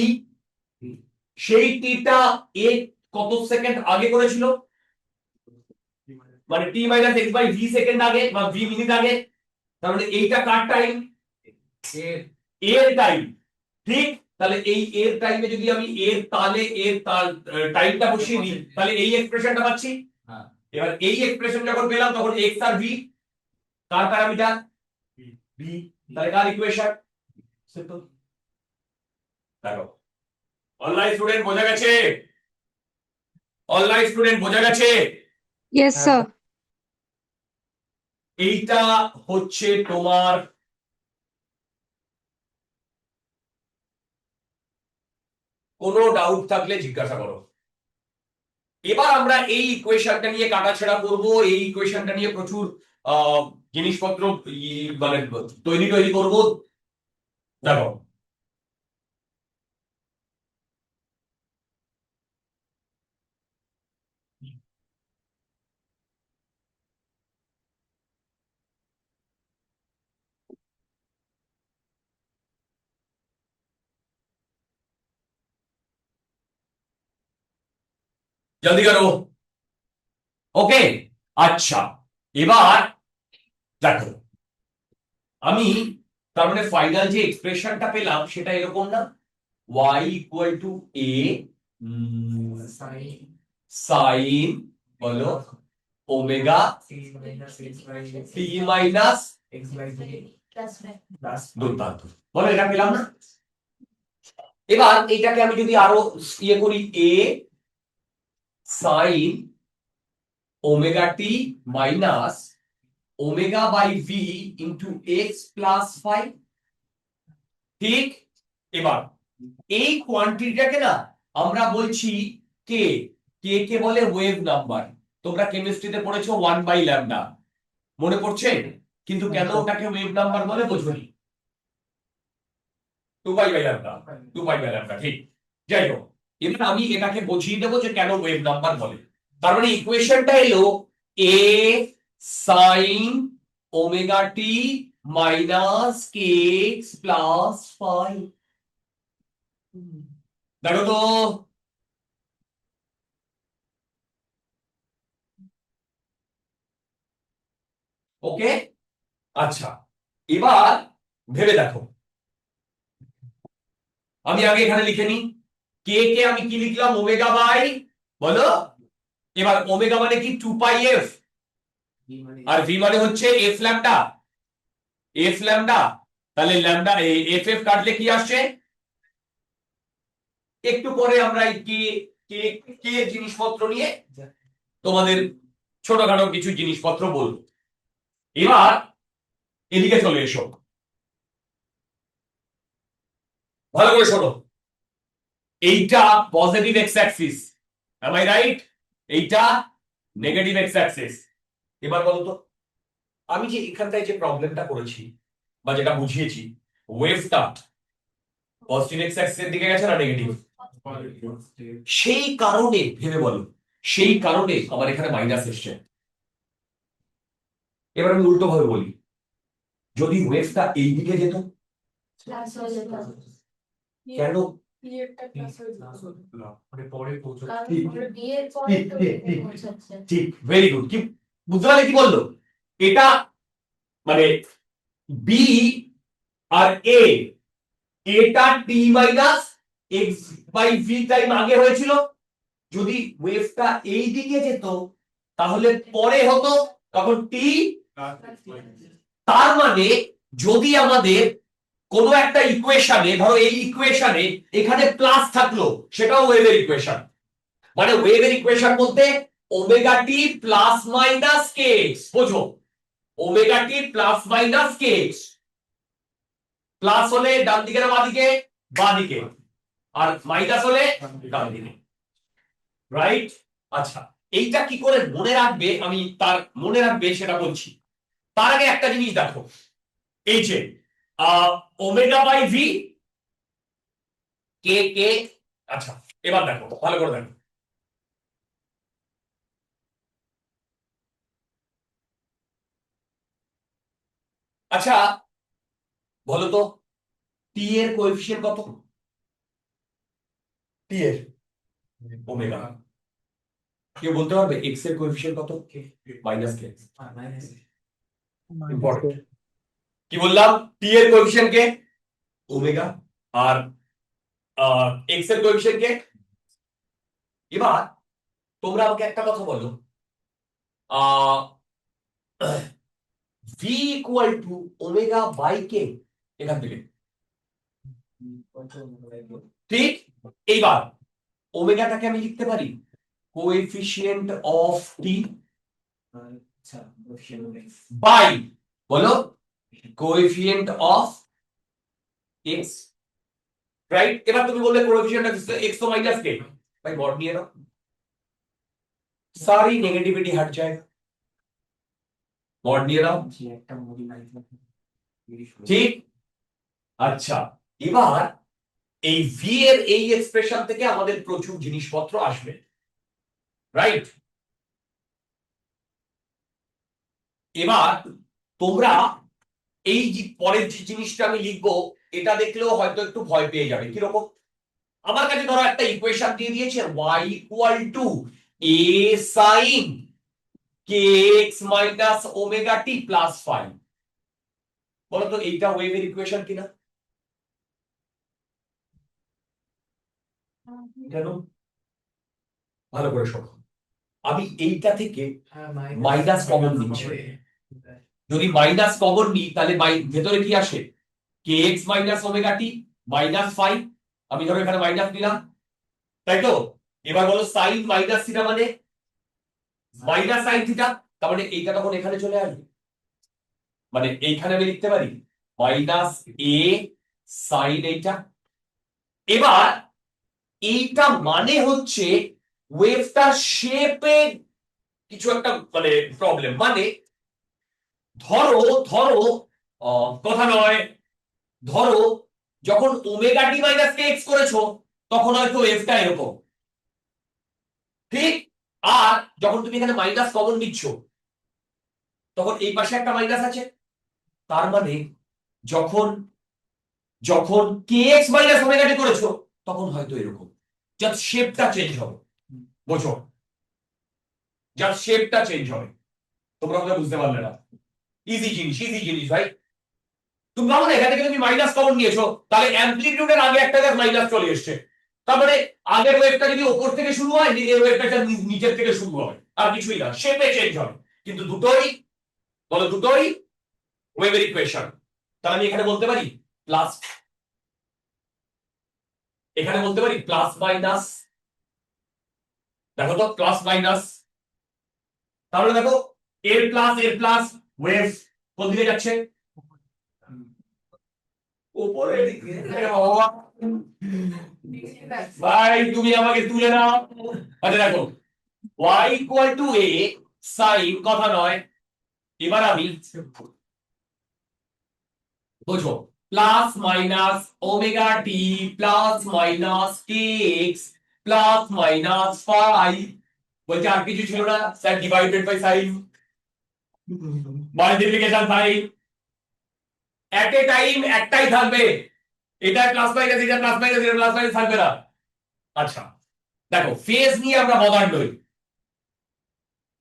সেই টিটা এ কত সেকেন্ড আগে করেছিল, মানে t minus x by v second আগে বা ভি মিনিট আগে। তার মানে এইটা কার টাইম, এর টাইম, ঠিক? তাহলে এই এর টাইমে যদি আমি এর তালে এর তাল টাইমটা বসিয়ে দিই, তাহলে এই এক্সপ্রেশনটা পাচ্ছি। এবার এই এক্সপ্রেশন যখন পেলাম, তখন এক্স আর ভি কার প্যারামিটার, ভি। তাহলে কার ইকুয়েশন, সিম্পল। দেখো, অনলাইন স্টুডেন্ট বোঝা গেছে, অনলাইন স্টুডেন্ট বোঝা গেছে। Yes, sir. এইটা হচ্ছে তোমার কোনো ডাউট থাকলে জিজ্ঞাসা করো। এবার আমরা এই ইকুয়েশনটা নিয়ে কাটাছেড়া করব, এই ইকুয়েশনটা নিয়ে প্রচুর জিনিসপত্র মানে তৈরি তৈরি করব। দেখো, জলদি করো, ওকে। আচ্ছা, এবার দেখো, আমি তার মানে ফাইনাল যে এক্সপ্রেশনটা পেলাম সেটা এরকম না, y equal to a sine বলো ওমেগা টি মাইনাস, দুর্দান্ত, বলো এটা পেলাম না। এবার এইটাকে আমি যদি আরো ইয়ে করি, a sine omega t minus omega by v into x plus 5, ঠিক? এবার এই কোয়ান্টিটিটাকে না আমরা বলছি কে, কে কে বলে ওয়েভ নাম্বার। তোমরা কেমিস্ট্রিতে পড়েছো 1/λ, মনে পড়ছে? কিন্তু কেন ওটাকে ওয়েভ নাম্বার বলে বোঝনি, 2π/λ, 2π/λ, ঠিক। যাই হোক, এবার আমি এটাকে বুঝিয়ে দেবো যে কেন ওয়েভ নাম্বার বলে। তার মানে ইকুয়েশনটা এলো এ sine omega t minus k x plus 5। দেখো তো, ওকে। আচ্ছা, এবার ভেবে দেখো, আমি আগে এখানে লিখে নিই, কে কে আমি কি লিখলাম, ওমেগা বাই, বলো। এবার ওমেগা মানে কি 2πf, আর ভি মানে হচ্ছে এফ ল্যামডা, এফ ল্যামডা। তাহলে ল্যামডা এফ এফ কাটলে কি আসছে, একটু পরে আমরা এই কে কে কে জিনিসপত্র নিয়ে তোমাদের ছোটখাটো কিছু জিনিসপত্র বলবো। এবার এদিকে চলে এসো, ভালো করে শোনো। এইটা positive x axis, am I right? এইটা নেগেটিভ এক্স অ্যাক্সিস। এবার বলতো, আমি যে এখানটায় যে প্রবলেমটা করেছি বা যেটা বুঝিয়েছি, ওয়েভটা পজিটিভ এক্স অ্যাক্সিসের দিকে গেছে না নেগেটিভ? সেই কারণে ভেবে বলো, সেই কারণে আমার এখানে মাইনাস এসছে। এবার আমি উল্টো ভাবে বলি, যদি ওয়েভটা এই দিকে যেত, প্লাস হয়ে যেত কেন? কারণ ঠিক, ওর বিয়ের পরে ঠিক, তো ঠিক, ঠিক, পৌঁছাচ্ছে ঠিক, ভেরি গুড। কি বুঝতে পারলে কি বললো? এটা মানে বি আর এ, এটা t minus x by v time আগে হয়েছিল। যদি ওয়েভটা এই দিকে যেত তাহলে পরে হতো, তখন টি। তার মানে যদি আমাদের কোনো একটা ইকুয়েশনে, ধরো এই ইকুয়েশনে এখানে প্লাস থাকলো, সেটাও ওয়েভের ইকুয়েশন। মানে ওয়েভের ইকুয়েশন বলতে ওমেগা টি প্লাস মাইনাস কে, বোঝো? ওমেগা টি প্লাস মাইনাস কে, প্লাস হলে ডান দিকে না বাঁদিকে? বাঁদিকে। আর মাইনাস হলে ডান দিকে, রাইট? আচ্ছা, এইটা কি করে মনে রাখবে, আমি তার মনে রাখবে সেটা বলছি। তার আগে একটা জিনিস দেখো, এই যে ওমেগা বাই ভি কে কে। আচ্ছা, এবার দেখো, ভালো করে দেখো। আচ্ছা বলো তো, টি এর কোএফিসিয়েন্ট কত? টি এর ওমেগা। কেউ বলতে পারবে এক্স এর কোএফিসিয়েন্ট কত? Minus k. ইম্পর্টেন্ট। কি বললাম? টি এর কোএফিসিয়েন্ট কে? ওমেগা। আর এক্স এর কোএফিসিয়েন্ট কে? এবার তোমরা আমাকে একটা কথা বলো, v equal to omega by k, এখান থেকে। ঠিক। এইবার ওমেগাটাকে আমি লিখতে পারি কোএফিসিয়েন্ট অফ টি বাই, বলো, কোএফিসিয়েন্ট অফ এক্স, রাইট? এবার তুমি বললে কোএফিসিয়েন্ট অফ এক্স তো মাইনাস কে, ভাই মড নিয়ে নাও, सारी नेगेटिविटी हट जाएगा, मॉड নিয়ে নাও। ঠিক। আচ্ছা, এবার এই ভি এর এই এক্সপ্রেশন থেকে আমাদের প্রচুর জিনিসপত্র আসবে, রাইট? এবার তোমরা এই যে পরের যে জিনিসটা আমি লিখবো, এটা দেখলেও হয়তো একটু ভয় পেয়ে যাবে। কিরকম? আমার কাছে ধরো একটা ইকুয়েশন দিয়ে দিয়েছে y equal to a sin kx minus omega t plus 5। বলো তো এইটা ওয়েভের ইকুয়েশন কিনা? কেন? ভালো করে শোনো, আমি এইটা থেকে মাইনাস কমন নিচ্ছি। যদি মাইনাস কমন নিই তাহলে ভেতরে কি আসে? kx minus omega t minus 5। আমি ধরো এখানে মাইনাস নিলাম, তাই তো? এবার বলো সাইন মাইনাস থিটা মানে মাইনাস সাইন থিটা, তার মানে এইটা তখন এখানে চলে আসবে। মানে এইখানে আমি লিখতে পারি মাইনাস এ সাইন এইটা। এবার এইটা মানে হচ্ছে ওয়েভটার শেপে কিছু একটা মানে প্রবলেম। মানে ধরো ধরো কথা নয়, ধরো যখন omega t minus k x করেছো তখন হয়তো ওয়েভটা এরকম, ঠিক? আর যখন তুমি এখানে মাইনাস কমন নিচ্ছ তখন এই পাশে একটা মাইনাস আছে, তার মানে যখন যখন কে এক্স মাইনাস ওমেগা টি করেছো তখন হয়তো এরকম, জাস্ট শেপটা চেঞ্জ হবে, বোঝো? জাস্ট শেপটা চেঞ্জ হবে। তোমরা হয়তো বুঝতে পারলে না। ইজি জিনিস, ইজি জিনিস ভাই। তুমি ভাবো না এখান থেকে তুমি মাইনাস কমন নিয়েছো, তাহলে অ্যামপ্লিটিউডের আগে একটা মাইনাস চলে এসছে, তারপরে আগের ওয়েভটা যদি উপর থেকে শুরু হয়, এই ওয়েভটা নিচের থেকে শুরু হবে, আর কিছুই না, শেপে চেঞ্জ হবে। কিন্তু দুটোই, বলো, দুটোই ওয়েভের ইকুয়েশন। তাহলে আমি এখানে বলতে পারি প্লাস, এখানে বলতে পারি প্লাস মাইনাস। দেখো তো প্লাস মাইনাস, তাহলে দেখো এর প্লাস ওয়েভ কোন দিকে যাচ্ছে? উপরের দিকে। ভাই তুমি আমাকে তুলে নাও। আচ্ছা দেখো, y equal to a sin, কথা নয়। এবার আমি, বোঝো, plus minus omega t plus minus k x plus minus phi, বলছে আর কিছু ছিল না sir, divided by sign, multiplication sign, at a time একটাই থাকবে, এটা প্লাস মাইনাস, এটা প্লাস মাইনাস, এটা প্লাস মাইনাস থাকবে না। আচ্ছা দেখো ফেজ নিয়ে আমরা মডার্ন নই।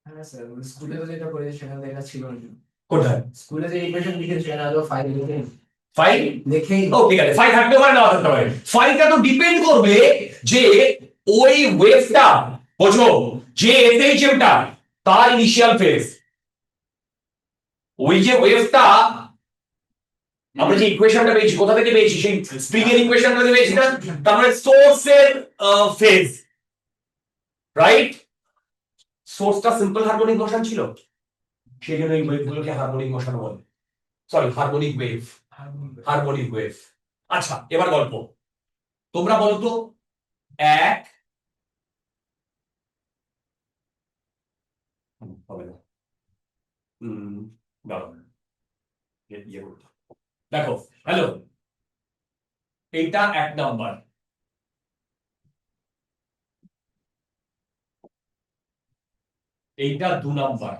হ্যাঁ স্যার, স্কুলে তো যেটা করেছি সেখানে দেখা ছিল না। কোথায় স্কুলে যে ইকুয়েশন লিখেছি সেখানে আদৌ ফাইল লিখে ফাইভ? লিখেই ও ঠিক আছে, ফাইভ থাকতে পারে না থাকতে পারে, ফাইভটা তো ডিপেন্ড করবে যে ওই ওয়েভটা, বোঝো, যে এসএইচএমটা তার ইনিশিয়াল ফেজ, ওই যে ওয়েভটা আমরা যে ইকুয়েশনটা পেয়েছি কোথা থেকে পেয়েছি, সেই স্প্রিং এর ইকুয়েশনটা থেকে পেয়েছি না, তার মানে সোর্সের ফেজ, রাইট? সোর্সটা সিম্পল হারমোনিক মোশন ছিল, সেই জন্য এই ওয়েভগুলোকে হারমোনিক মোশন বলে, sorry harmonic wave, harmonic wave. আচ্ছা এবার গল্প, তোমরা বলো তো এক হবে না, দাঁড়াও, ইয়ে করতে হবে। দেখো হ্যালো, এইটা এক নাম্বার, এইটা দু নাম্বার,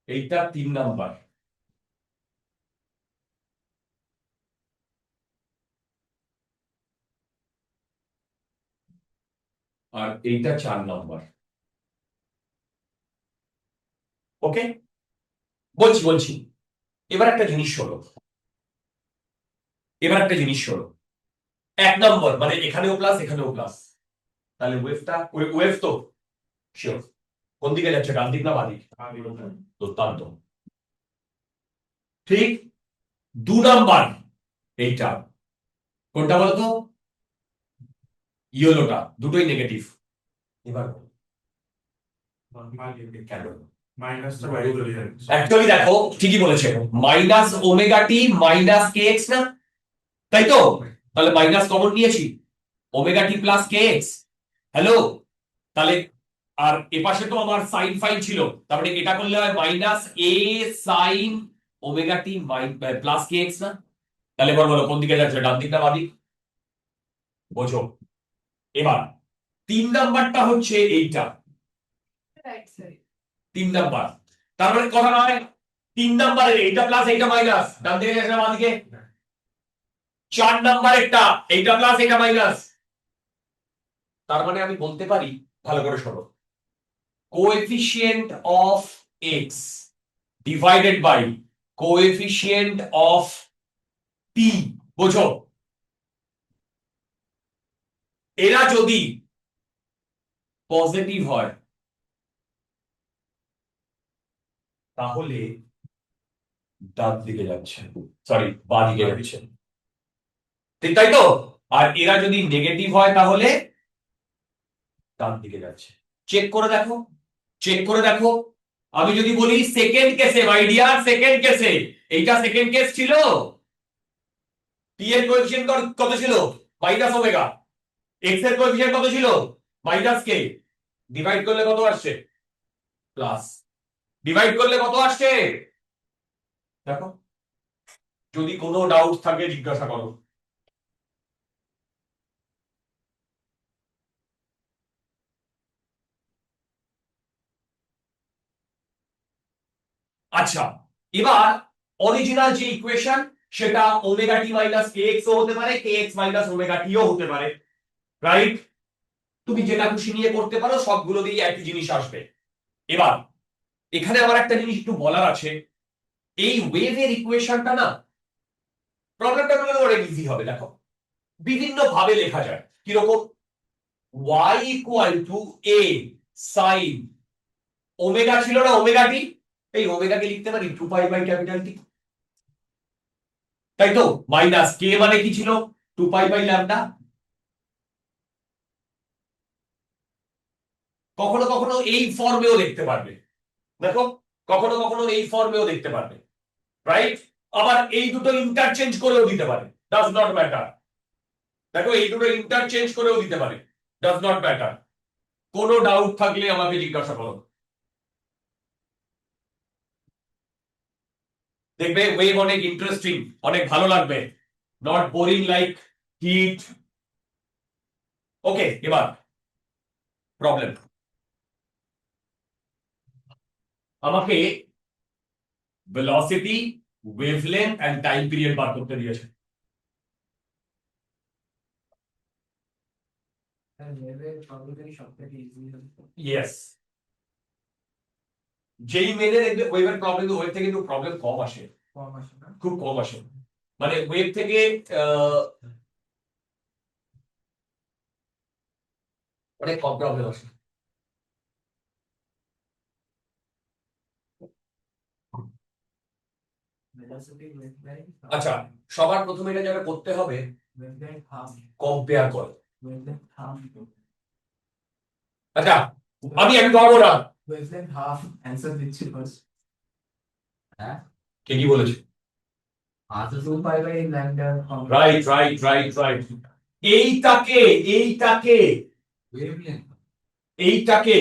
এইটা তিন নাম্বার, আর এইটা চার নাম্বার। ওকে, বলছি বলছি, এবার একটা জিনিস হলো, এবার একটা জিনিস হলো, এক নম্বর মানে এখানেও প্লাস এখানেও প্লাস, তাহলে ওয়েভটা ওয়েভ তো শিওর কোন দিকে যাচ্ছে, ডান দিক না বাঁ দিক? দুর্দান্ত, ঠিক। দু নাম্বার এইটা কোনটা বলতো, ইয়েলোটা, দুটোই নেগেটিভ। এবার কেন? অ্যাকচুয়ালি দেখো ঠিকই বলেছে, minus omega t minus k x না, তাই তো? তাহলে মাইনাস কমন নিয়েছি, ওমেগা টি প্লাস কে এক্স, হ্যালো, তাহলে আর এপাশে তো আমার সাইন ফাই ছিল, তারপরে এটা করলে হয় মাইনাস এ সাইন ওমেগা টি প্লাস কে এক্স না, তাহলে এবার বলো কোন দিকে যাচ্ছে, ডান দিক না বাঁ দিক? বোঝো। এবার তিন নাম্বারটা হচ্ছে এইটা, তিন নাম্বার, তার মানে কথা নয় তিন নাম্বারের এইটা প্লাস এইটা মাইনাস, ডান দিকে যাচ্ছে না বাঁ দিকে? চার নাম্বারেরটা এইটা প্লাস এইটা মাইনাস, তার মানে আমি বলতে পারি, ভালো করে শোনো, coefficient of x divided by coefficient of p, বোঝো, এরা যদি পজিটিভ হয় তাহলে ডান দিকে যাচ্ছে, সরি বাঁ দিকে যাচ্ছে, ঠিক তাই তো? আর এরা যদি নেগেটিভ হয় তাহলে ডান দিকে যাচ্ছে। চেক করে দেখো, চেক করে দেখো, আমি যদি বলি সেকেন্ড কেসে, মাই ডিয়ার সেকেন্ড কেসে, এইটা সেকেন্ড কেস ছিল, টি এর কোএফিসিয়েন্ট কত ছিল, মাইনাস ওমেগা, এক্স এর কোএফিসিয়েন্ট কত ছিল, মাইনাস কে, ডিভাইড করলে কত আসছে, প্লাস, ডিভাইড করলে কত আসছে দেখো, যদি কোনো ডাউট থাকে জিজ্ঞাসা করো। আচ্ছা এবার অরিজিনাল যে ইকুয়েশন সেটা omega t minus k x ও হতে পারে, কে এক্স মাইনাস ওমেগা টি ও হতে পারে, রাইট? তুমি যেটা খুশি নিয়ে করতে পারো, সবগুলো দিয়ে একই জিনিস আসবে। এবার এখানে আমার একটা জিনিস একটু বলার আছে, এই ওয়েভের ইকুয়েশনটা না, প্রবলেমটা গুলো অনেক ইজি হবে, দেখো বিভিন্ন ভাবে লেখা যায়, কিরকম, y equal to a sine omega ছিল না ওমেগা টি, এই ওমেগাকে লিখতে পারি 2 পাই বাই ক্যাপিটাল টি, তাই তো? মাইনাস কে মানে কি ছিল, 2 পাই বাই ল্যাম্ডা। কখনো কখনো এই ফর্মেও দেখতে পারবে, দেখো কখনো কখনো এই ফর্মেও দেখতে পারবে, রাইট? আবার এই দুটো ইন্টারচেঞ্জ করেও দিতে পারে, ডাজ নট ম্যাটার, দেখো এই দুটো ইন্টারচেঞ্জ করেও দিতে পারে, ডাজ নট ম্যাটার। কোনো ডাউট থাকলে আমাকে জিজ্ঞাসা করো। দেখবে ওয়েভ অনেক ইন্টারেস্টিং, অনেক ভালো লাগবে, not boring like hit. Okay, এবার প্রবলেম। আমাকে velocity, wavelength and time period বার করতে দিয়েছে। ইয়েস, যেই মেনে দেখবে ওয়েভের প্রবলেম, ওয়েভ থেকে কিন্তু প্রবলেম কম আসে, খুব কম আসে। মানে ওয়েভ থেকে অনেক কম প্রবলেম আসে। আচ্ছা, সবার প্রথমে এটা যেটা করতে হবে, কম্পেয়ার করো। আচ্ছা, আমি পারবো না। কে কি বলেছে? Right right right right. এইটাকে এইটাকে এইটাকে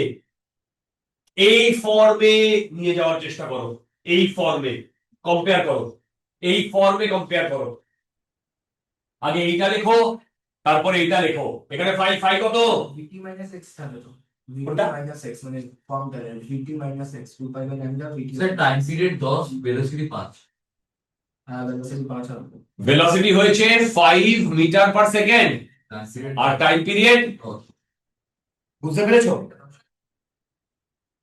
এই ফর্মে নিয়ে যাওয়ার চেষ্টা করো, এই ফর্মে কম্পেয়ার করো, এই ফর্মে কম্পেয়ার করো। আগে এইটা লেখো, তারপরে এইটা লেখো। এখানে ফাই ফাই কত? কোনটা? Time period 10, velocity 5। ভেলোসিটি হয়েছে 5 মিটার পার সেকেন্ড, আর টাইম পিরিয়ড বুঝতে পেরেছো?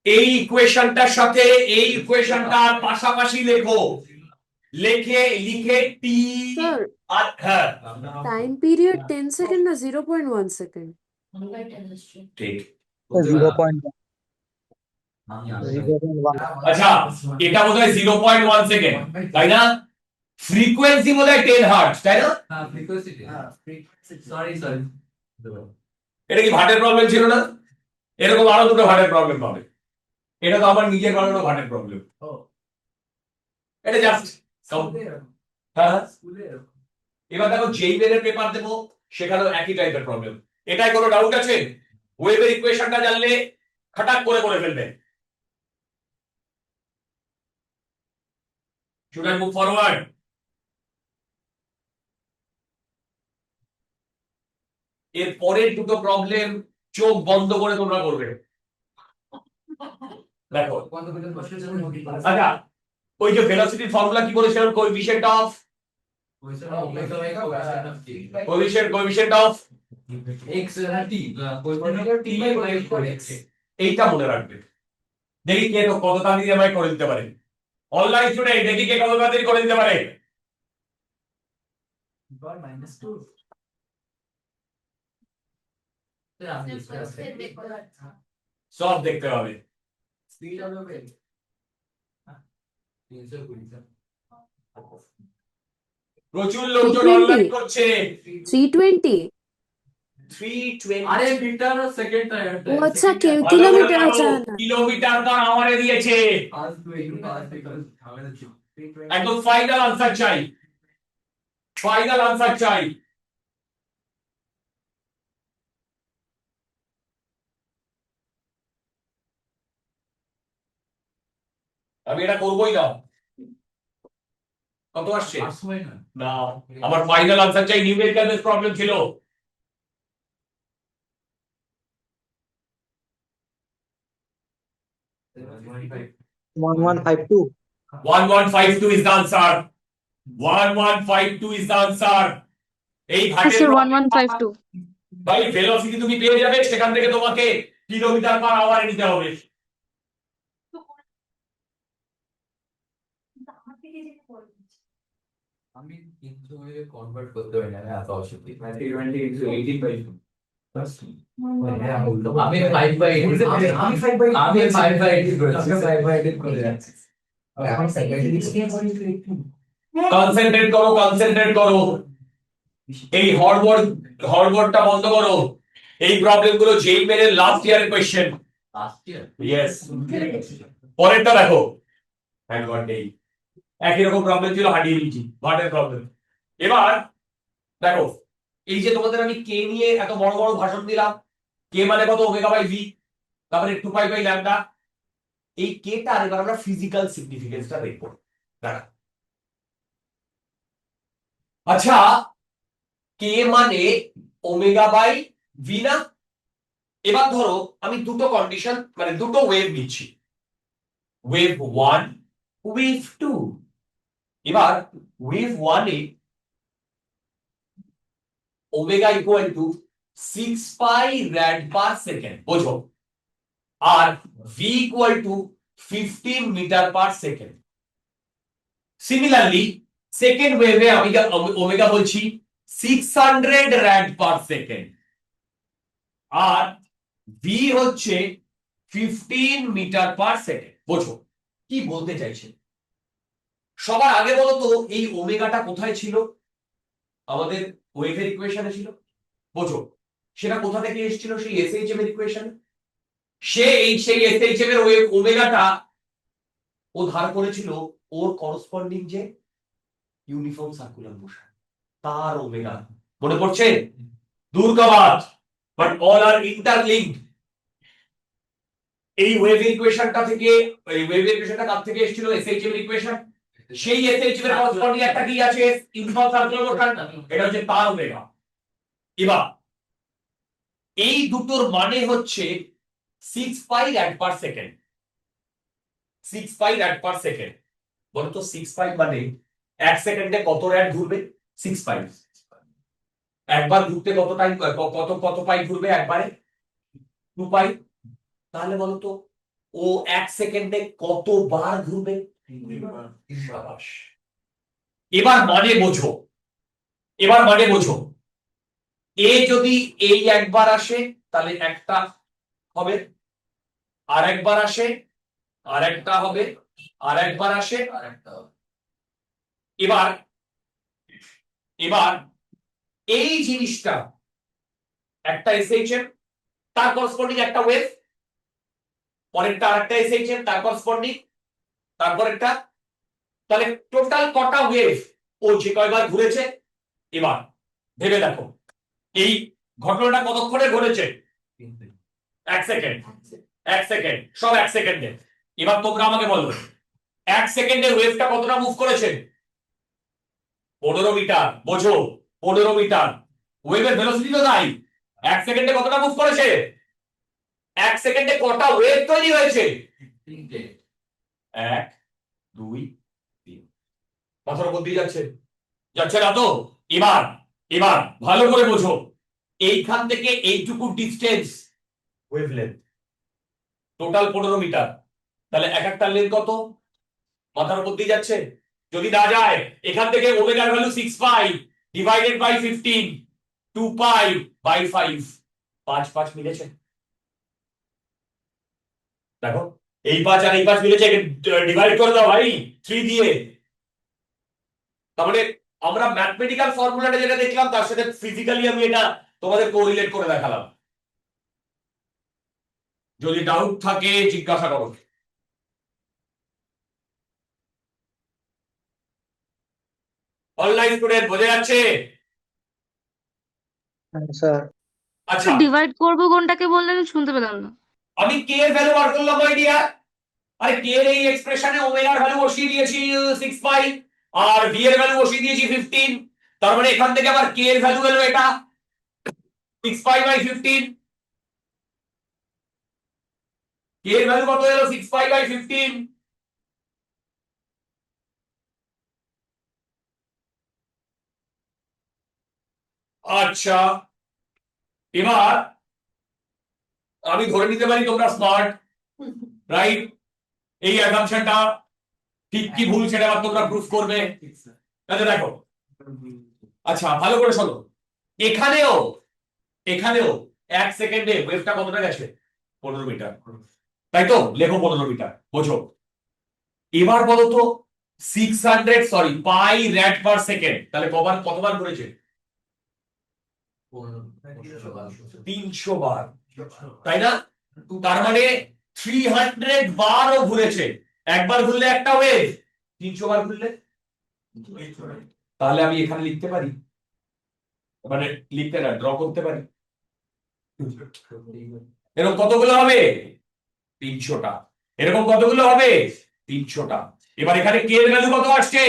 এই ইকুয়েশনটার সাথে এই ইকুয়েশনটা পাশাপাশি লেখো, লিখে টি। স্যার, আর হ্যাঁ, টাইম পিরিয়ড 10 সেকেন্ড না 0.1 সেকেন্ড? ঠিক। 0.1 আচ্ছা, এটা বোধহয় 0.1 সেকেন্ড, তাই না? ফ্রিকোয়েন্সি বোধহয় 10 হার্টজ, তাই না? সরি। এটা কি ভাটের প্রবলেম ছিল না? এরকম আরো দুটো ভাটের প্রবলেম পাবে। এটা তো আমার নিজের বানানো ভাটের প্রবলেম। এটা জাস্ট হ্যাঁ। এবার দেখো যেই মেনের পেপার দেবো সেখানেও একই টাইপের প্রবলেম। এটাই কোনো ডাউট আছে? ওয়েভের ইকুয়েশনটা জানলে খাটাক করে ফেলবে। Should I move forward? এর পরের দুটো প্রবলেম চোখ বন্ধ করে তোমরা করবে। দেখো, আচ্ছা, ওই যে ভেলোসিটির ফর্মুলা কি বলেছিলাম? কোএফিশিয়েন্ট অফ এইটা মনে রাখবে। দেখি কে তো কত তাড়াতাড়ি আমায় করে দিতে পারে। অনলাইন স্টুডেন্ট, দেখি কে কত তাড়াতাড়ি করে দিতে পারে। সব দেখতে হবে। প্রচুর লোকজন 320 অনলাইন করছে। 320? 320 আরে মিটার সেকেন্ড টাইম। ও আচ্ছা, কিলোমিটার। আচ্ছা না, কিলোমিটার পার আওয়ারে দিয়েছে। একদম ফাইনাল আনসার চাই, ফাইনাল আনসার চাই। আমি এটা করবোই না। কত আসছে? না, আমার ফাইনাল আনসার চাই। নিউমেরিক্যাল বেস প্রবলেম ছিল। 1152 1152 is the answer. 1152 is the answer. এই ঘাটের স্যার 1152 ভাই ভেলোসিটি তুমি পেয়ে যাবে, সেখান থেকে তোমাকে কিলোমিটার পার আওয়ারে নিতে হবে। আমি কিন্তু কনভার্ট করতে পারি না, এত অসুবিধা। আমি 5/8 আমি 5/8 করেছি। কনসেন্ট্রেট করো। এই হড়বড়টা বন্ধ করো। এই প্রবলেম গুলো যেই মেরে লাস্ট ইয়ারের কোশ্চেন। লাস্ট ইয়ার ইয়েস, পরেরটা দেখো। থ্যাংক গড নেই, একই রকম প্রবলেম ছিল, হাঁটিয়ে দিয়েছি ভাটের প্রবলেম। এবার দেখো, এই যে তোমাদের আমি কে নিয়ে এত বড় বড় ভাষণ দিলাম, কে মানে কত ওমেগা বাই ভি, তারপরে 2 পাই বাই ল্যামডা, এই কেটা এবার আমরা ফিজিক্যাল সিগনিফিকেন্সটা দেখবো। দাঁড়া, আচ্ছা কে মানে ওমেগা বাই ভি না? এবার ধরো আমি দুটো কন্ডিশন মানে দুটো ওয়েভ নিচ্ছি, ওয়েভ 1, ওয়েভ 2। এবার ওয়েভ 1 এ omega equal to 6 pi rad per second, বোঝো, আর v equal to 15 metre per second. Similarly second ওয়েভে আমি ওমেগা বলছি 600 র‍্যাড পার সেকেন্ড, আর ভি হচ্ছে 15 মিটার পার সেকেন্ড। বোঝো কি বলতে চাইছে? সবার আগে বলো তো এই ওমেগাটা কোথায় ছিল? আমাদের ওয়েভের ইকুয়েশনে ছিল। বোঝো সেটা কোথা থেকে এসেছিল? সেই এসএইচএম এর ইকুয়েশন। সেই এসএইচএম এর ওয়েভ ওমেগাটা ও ধার করেছিল ওর করসপন্ডিং যে ইউনিফর্ম সার্কুলার মোশন, তার ওমেগা। মনে পড়ছে? দূর কা Baat, but all R interlinked. এই ওয়েভ ইকুয়েশনটা থেকে, এই ওয়েভ ইকুয়েশনটা কার থেকে এসেছিল? এসএইচএম এর ইকুয়েশন। সেই এসএইচএম এর করসপন্ডিং একটা কি আছে? ইউনিফর্ম সার্কুলার মোশন, এটা হচ্ছে তার ওমেগা। এবার এই দুটোর মানে হচ্ছে 6 pi rad per second. 6 pi rad per second, বলো তো 6 পাই মানে 1 সেকেন্ডে কত র‍্যাড ঘুরবে? 6 পাই। একবার ঘুরতে কত টাইম, কত পাই ঘুরবে একবারে? 2 পাই। তাহলে বলো তো ও 1 সেকেন্ডে কতবার ঘুরবে? 3 বার। এবার মানে বোঝো, এবার মানে বোঝো, এ যদি এই একবার আসে তাহলে একটা হবে, আর একবার আসে আর একটা হবে, আর একবার আসে আর একটা হবে। এবার এবার এই জিনিসটা একটা এসএইচএম, তার করসপন্ডিং একটা ওয়েভ, পরেরটা আরেকটা এসএইচএম তার করসপন্ডিং, তারপর একটা, তাহলে টোটাল কটা ওয়েভ ও যে কয়বার ঘুরেছে? এবার ভেবে দেখো এই ঘটনাটা কতক্ষণে ঘটেছে? 1 সেকেন্ড। 1 সেকেন্ড, সব 1 সেকেন্ডে। এবার তোমরা আমাকে বলো 1 সেকেন্ডে ওয়েভটা কতটা মুভ করেছে? 15 মিটার। বোঝো 15 মিটার। ওয়েভের ভেলোসিটি তো তাই, 1 সেকেন্ডে কতটা মুভ করেছে? 1 সেকেন্ডে কটা ওয়েভ তৈরি হয়েছে? 3টে। 1 2 3। মাথার উপর দিয়ে যাচ্ছে? যাচ্ছে না তো? এবার এবার ভালো করে বোঝো, এইখান থেকে এইটুকু ডিসটেন্স ওয়েভলেন্থ, টোটাল 15 মিটার। তাহলে এক একটা লেন্থ কত? মাথার উপর দিয়ে যাচ্ছে? যদি না যায় এখান থেকে ওমেগার value 6 pi divided by 15, 2 pi by 5, 5 5 মিলেছে। দেখো এই 5 আর এই 5 মিলেছে, ডিভাইড করে দাও ভাই 3 দিয়ে। তাহলে আমরা ম্যাথমেটিক্যাল ফর্মুলাটা যেটা দেখলাম তার সাথে ফিজিক্যালি আমি এটা তোমাদের কোরিলেট করে দেখালাম। যদি ডাউট থাকে জিজ্ঞাসা করো। অনলাইন স্টুডেন্ট বোঝা যাচ্ছে? স্যার আচ্ছা ডিভাইড করবো কোনটাকে বললেন শুনতে পেলাম না। আমি কে এর ভ্যালু বার করলাম মাই ডিয়ার। আরে কে এর এই এক্সপ্রেশনে ওমেগার ভ্যালু বসিয়ে দিয়েছি 6 পাই, আর ভি এর ভ্যালু বসিয়ে দিয়েছি 15। তার মানে এখান থেকে আবার কে এর ভ্যালু এলো এটা 6 পাই বাই 15। কে এর ভ্যালু কত এলো? 6 পাই বাই 15। আচ্ছা এবার আমি ধরে নিতে পারি তোমরা স্মার্ট, রাইট? এই অ্যাসাম্পশনটা ঠিক কি ভুল সেটা আবার তোমরা প্রুফ করবে। আচ্ছা দেখো, আচ্ছা ভালো করে শোনো, এখানেও এখানেও 1 সেকেন্ডে ওয়েভটা কতটা গেছে? 15 মিটার, তাই তো? লেখো 15 মিটার। বোঝো এবার বলো তো 600 পাই র‍্যাড পার সেকেন্ড, তাহলে কতবার ঘুরেছে? 300 বার, তাই না? তার মানে 300 বারও ঘুরেছে। একবার ঘুরলে একটা ওয়েভ, 300 বার ঘুরলে। তাহলে আমি এখানে লিখতে পারি মানে লিখতে না ড্র করতে পারি। এরকম কতগুলো হবে? 300টা। এরকম কতগুলো হবে? 300টা। এবার এখানে কে এর ভ্যালু কত আসছে?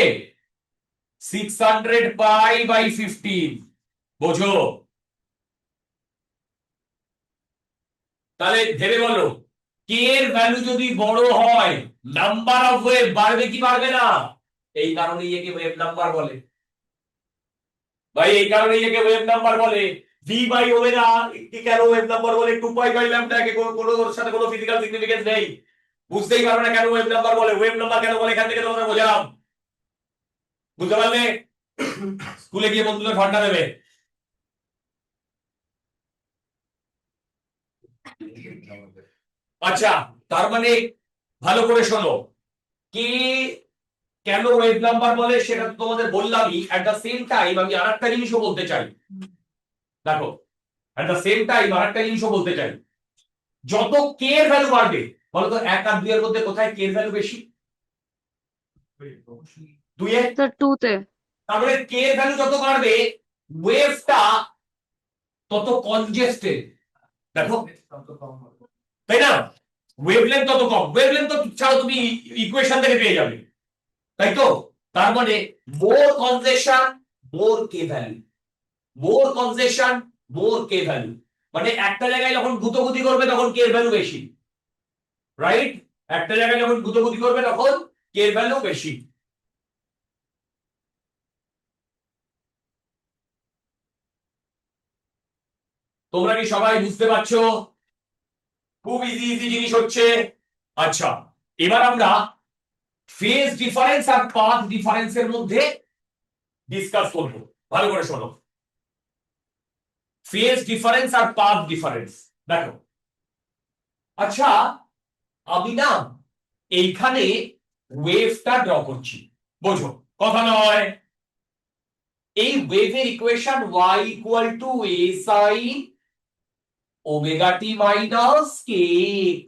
600 পাই বাই 15। বোঝো? তাহলে ভেবে বলো, কে এর ভ্যালু যদি বড় হয় নাম্বার অফ ওয়েভ বাড়বে কি বাড়বে না? এই কারণে একে ওয়েভ নাম্বার বলে ভাই, এই কারণে একে ওয়েভ নাম্বার বলে। ভি বাই ওমেগা কি কেন ওয়েভ নাম্বার বলে? 2 পাই বাই ল্যাম্বডা কে কোনো ওর সাথে কোনো ফিজিক্যাল সিগনিফিকেন্স নেই, বুঝতেই পারবে না কেন ওয়েভ নাম্বার বলে। ওয়েভ নাম্বার কেন বলে এখান থেকে তোমরা বোঝালাম, বুঝতে পারলে? স্কুলে গিয়ে বন্ধুদের ঠান্ডা দেবে। আচ্ছা, তার মানে ভালো করে শোনো, কে কেন ওয়েভ নাম্বার বলে সেটা তো তোমাদের বললামই। এট দ্য সেম টাইম আমি আরেকটা জিনিসও বলতে চাই। দেখো, এট দ্য সেম টাইম আরেকটা জিনিসও বলতে চাই। যত কে এর ভ্যালু বাড়বে, বলতো 1 আর 2 এর মধ্যে কোথায় কে এর ভ্যালু বেশি? 2 এ। স্যার 2 তে। তাহলে কে এর ভ্যালু যত বাড়বে ওয়েভটা তত কনজেস্টেড। দেখো, তাই না? ওয়েভলেন্থ তত কম। ওয়েভলেন্থ তো ছাড়া তুমি ইকুয়েশন থেকে পেয়ে যাবে, তাই তো? তার মানে মোর কনজেশন মোর কে ভ্যালু, মোর কনজেশন মোর কে ভ্যালু। মানে একটা জায়গায় যখন গুতগুতি করবে তখন কে এর ভ্যালু বেশি, রাইট? একটা জায়গায় যখন গুতগুতি করবে তখন কে এর ভ্যালু বেশি। তোমরা কি সবাই বুঝতে পারছো? খুব ইজি ইজি জিনিস হচ্ছে। আচ্ছা, এবার আমরা ফেজ ডিফারেন্স আর পাথ ডিফারেন্সের মধ্যে ডিসকাস করব। ভালো করে শোনো, ফেজ ডিফারেন্স আর পাথ ডিফারেন্স। দেখো, আচ্ছা আমি না এইখানে ওয়েভটা ড্র করছি, বোঝো কথা নয়? এই ওয়েভের equation y equal to a sin omega t minus kx।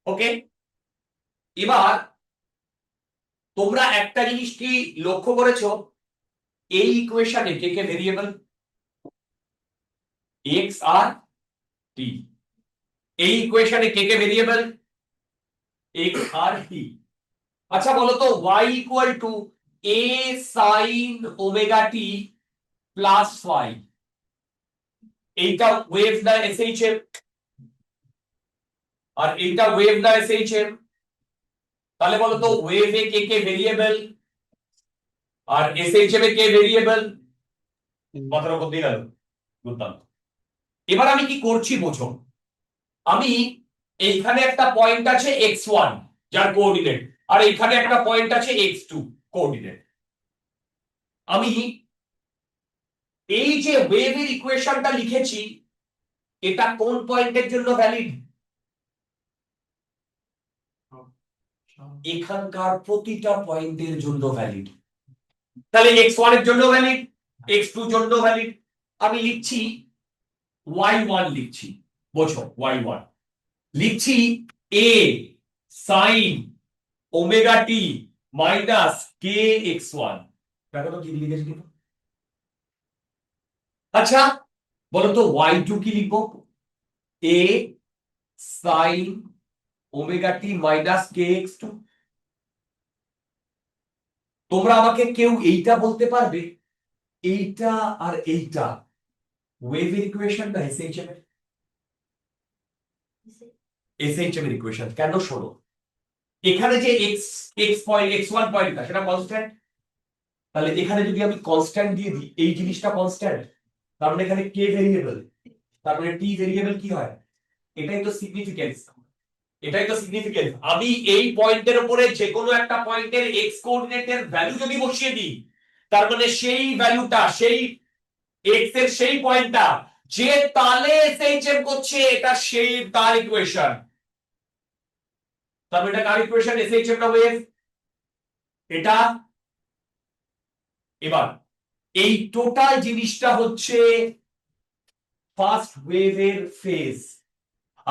ওকে, এবার তোমরা একটা জিনিস কি লক্ষ্য করেছো? এই ইকুয়েশনে কে কে ভেরিয়েবল? x আর t। এই ইকুয়েশনে কে কে ভেরিয়েবল? x আর t। আচ্ছা বলো তো, y equal to a sin omega t plus y, এইটা ওয়েভ না এসএইচএম? আর এইটা ওয়েভ না এসএইচএম? তাহলে বলো তো ওয়েভে কে কে ভেরিয়েবল আর এসএইচএম এ কে ভেরিয়েবল? কথার উপর দিয়ে গেল, বুঝলাম। এবার আমি কি করছি বোঝো, আমি এইখানে একটা পয়েন্ট আছে x1 যার কোঅর্ডিনেট, আর এইখানে একটা পয়েন্ট আছে x2 কোঅর্ডিনেট। আমি এই যে ওয়েভের ইকুয়েশনটা লিখেছি এটা কোন পয়েন্টের জন্য ভ্যালিড? এখানকার প্রতিটা পয়েন্টের জন্য ভ্যালিড। তাহলে x1 এর জন্য ভ্যালিড, x2 জন্য ভ্যালিড। আমি লিখছি y1, লিখছি বোঝো y1 লিখছি a sin omega t minus kx1। দেখো তো কি লিখেছি কিন্তু। আচ্ছা বলো তো y2 কি লিখবো? a sin omega t minus kx2। তোমরা আমাকে কেউ এইটা বলতে পারবে এইটা আর এইটা ওয়েভের ইকুয়েশন না এসএইচএম এর? এসএইচএম এর ইকুয়েশন কেন? শোনো, এখানে যে x পয়েন্ট x1 পয়েন্টটা সেটা কনস্ট্যান্ট। তাহলে এখানে যদি আমি কনস্ট্যান্ট দিয়ে দিই, এই জিনিসটা কনস্ট্যান্ট, তার মানে এখানে k ভেরিয়েবল, তার মানে t ভেরিয়েবল কি হয়? এটাই তো সিগনিফিকেন্স, এটাই তো সিগনিফিকেন্স। আমি এই পয়েন্টের উপরে যে কোনো একটা পয়েন্টের x কোঅর্ডিনেটের ভ্যালু যদি বসিয়ে দিই, তার মানে সেই ভ্যালুটা, সেই x এর সেই পয়েন্টটা যে তালে এসএইচএম করছে, এটা সেই তার ইকুয়েশন। তারপর এটা কার ইকুয়েশন? এসএইচএম না ওয়েভ? এটা। এবার এই টোটাল জিনিসটা হচ্ছে ফার্স্ট ওয়েভের ফেজ,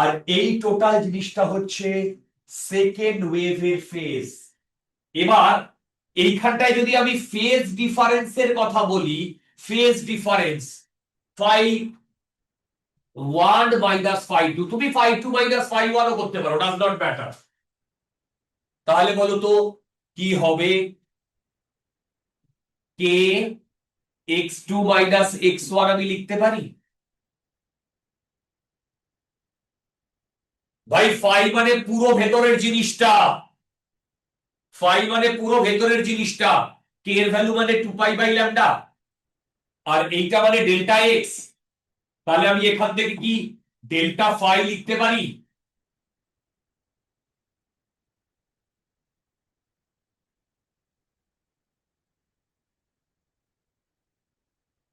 আর এই টোটাল জিনিসটা হচ্ছে সেকেন্ড ওয়েভের ফেজ। এবার এইখানটায় যদি আমি ফেজ ডিফারেন্সের কথা বলি, phase difference phi one minus phi two, তুমি ফাই টু মাইনাস ফাই ওয়ানও করতে পারো, ডাজ নট ম্যাটার। তাহলে বলো তো কি হবে? K x two minus x one আমি লিখতে পারি? ভাই ফাই মানে পুরো ভেতরের জিনিসটা, ফাই মানে পুরো ভেতরের জিনিসটা, কে এর ভ্যালু মানে 2π/λ, আর এইটা মানে ডেল্টা এক্স। তাহলে আমি এখান থেকে কি ডেল্টা ফাই লিখতে পারি?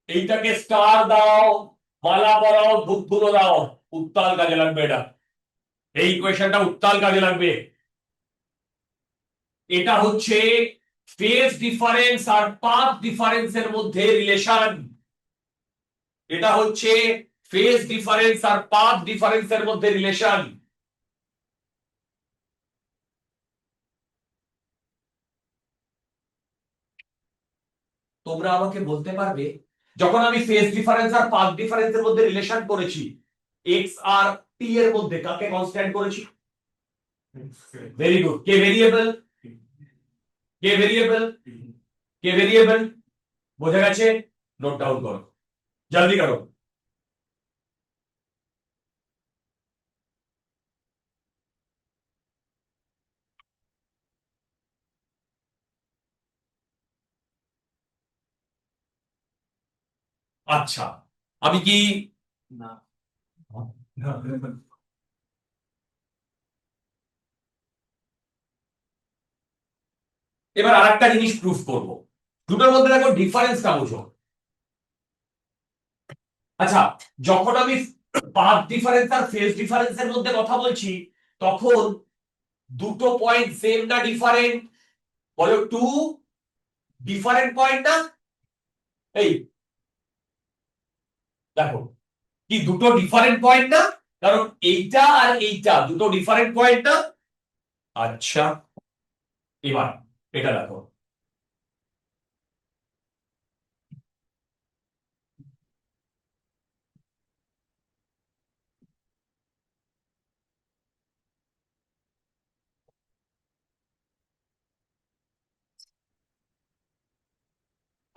এইটাকে স্টার দাও, মালা পরাও, ধূপধুনো দাও, উত্তাল কাজে লাগবে এটা, এই ইকুয়েশনটা উত্তাল কাজে লাগবে। এটা হচ্ছে ফেজ ডিফারেন্স আর পাথ ডিফারেন্সের মধ্যে রিলেশন। এটা হচ্ছে ফেজ ডিফারেন্স আর পাথ ডিফারেন্সের মধ্যে রিলেশন। তোমরা আমাকে বলতে পারবে যখন আমি ফেজ ডিফারেন্স আর পাথ ডিফারেন্সের মধ্যে রিলেশন করেছি, এক্স আর টি এর মধ্যে কাকে কনস্ট্যান্ট করেছি? Very good. কে ভেরিয়েবল? কে ভেরিয়েবল? কে ভেরিয়েবল? বোঝা গেছে? নোট ডাউন করো, জলদি করো। আচ্ছা, আমি কি না এবার আরেকটা জিনিস প্রুফ করব, দুটোর মধ্যে দেখো ডিফারেন্সটা বোঝো। আচ্ছা, যখন আমি পাথ ডিফারেন্স আর ফেজ ডিফারেন্সের মধ্যে কথা বলছি, তখন দুটো পয়েন্ট সেম না ডিফারেন্ট? বলো, টু ডিফারেন্ট পয়েন্ট না? এই দেখো, কি দুটো ডিফারেন্ট পয়েন্ট না? কারণ এইটা আর এইটা দুটো ডিফারেন্ট পয়েন্ট না? আচ্ছা, এবার এটা দেখো,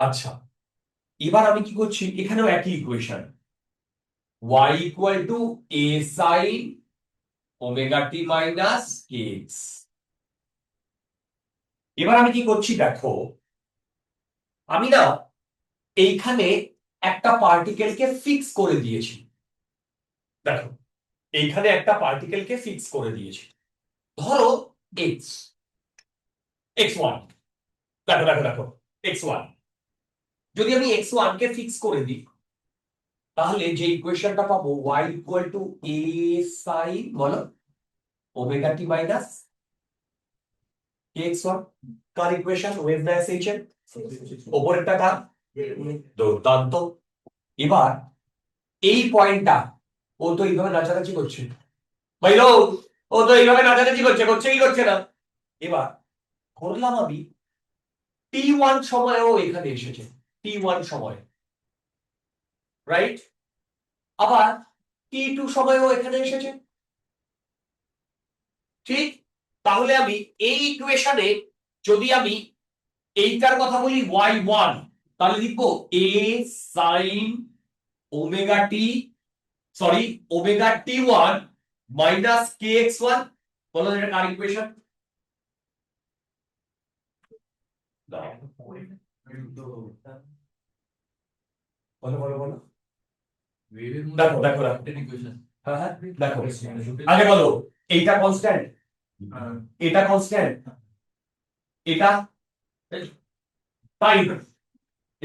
আচ্ছা এবার আমি কি করছি, এখানেও একই equation, y equal to a sin omega t minus x. এবার আমি কি করছি দেখো, আমি না এইখানে একটা পার্টিকেলকে ফিক্স করে দিয়েছি। দেখো, এইখানে একটা পার্টিকেলকে ফিক্স করে দিয়েছি, ধরো এক্স, এক্স ওয়ান। দেখো দেখো দেখো, এক্স ওয়ান। যদি আমি এক্স ওয়ান কে ফিক্স করে দিই, তাহলে যে ইকুয়েশনটা পাবো y equal to a sin বলো omega t minus x one. কার ইকুয়েশন? ওয়েভ না এসেছেন, ওপরেরটা কার? দুর্দান্ত। এবার এই পয়েন্টটা ও তো এইভাবে নাচানাচি করছে, ভাইলো, ও তো এইভাবে নাচানাচি করছে, করছে কি করছে না? এবার ধরলাম আমি টি ওয়ান সময়েও এখানে এসেছে, টি ওয়ান সময়, রাইট? আবার টি টু সময়েও এখানে এসেছে, ঠিক? তাহলে আমি এই ইকুয়েশনে যদি আমি এইটার কথা বলি y1, তাহলে লিখবো a sin omega t, sorry omega t1 minus kx1। বলো এটা কার ইকুয়েশন? বলো বলো বলো, দেখো দেখো দেখো, হ্যাঁ হ্যাঁ দেখো, আগে বলো এইটা কনস্ট্যান্ট, এটা কনস্ট্যান্ট, এটা, তাই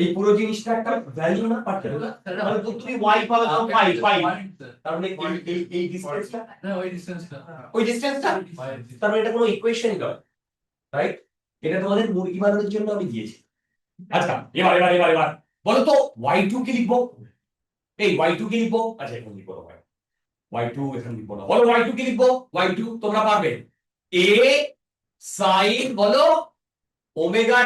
এই পুরো জিনিসটা একটা ভ্যালু না পাচ্ছে, তাহলে তো তুমি y পাবে তো 5 5, তার মানে এই ডিসটেন্সটা, ওই ডিসটেন্সটা, তার মানে এটা কোনো ইকুয়েশনই নয়, রাইট? এটা তোমাদের মুরগি বানানোর জন্য আমি দিয়েছি। আচ্ছা, এবার এবার এবার এবার বলো তো y2 কি লিখবো? এই y2 কি লিখবো? আচ্ছা এখন লিখবো y2, এখানে লিখবো না, বলো y2 কি লিখবো? y2 তোমরা পারবে, a sin বলো ওমেগা,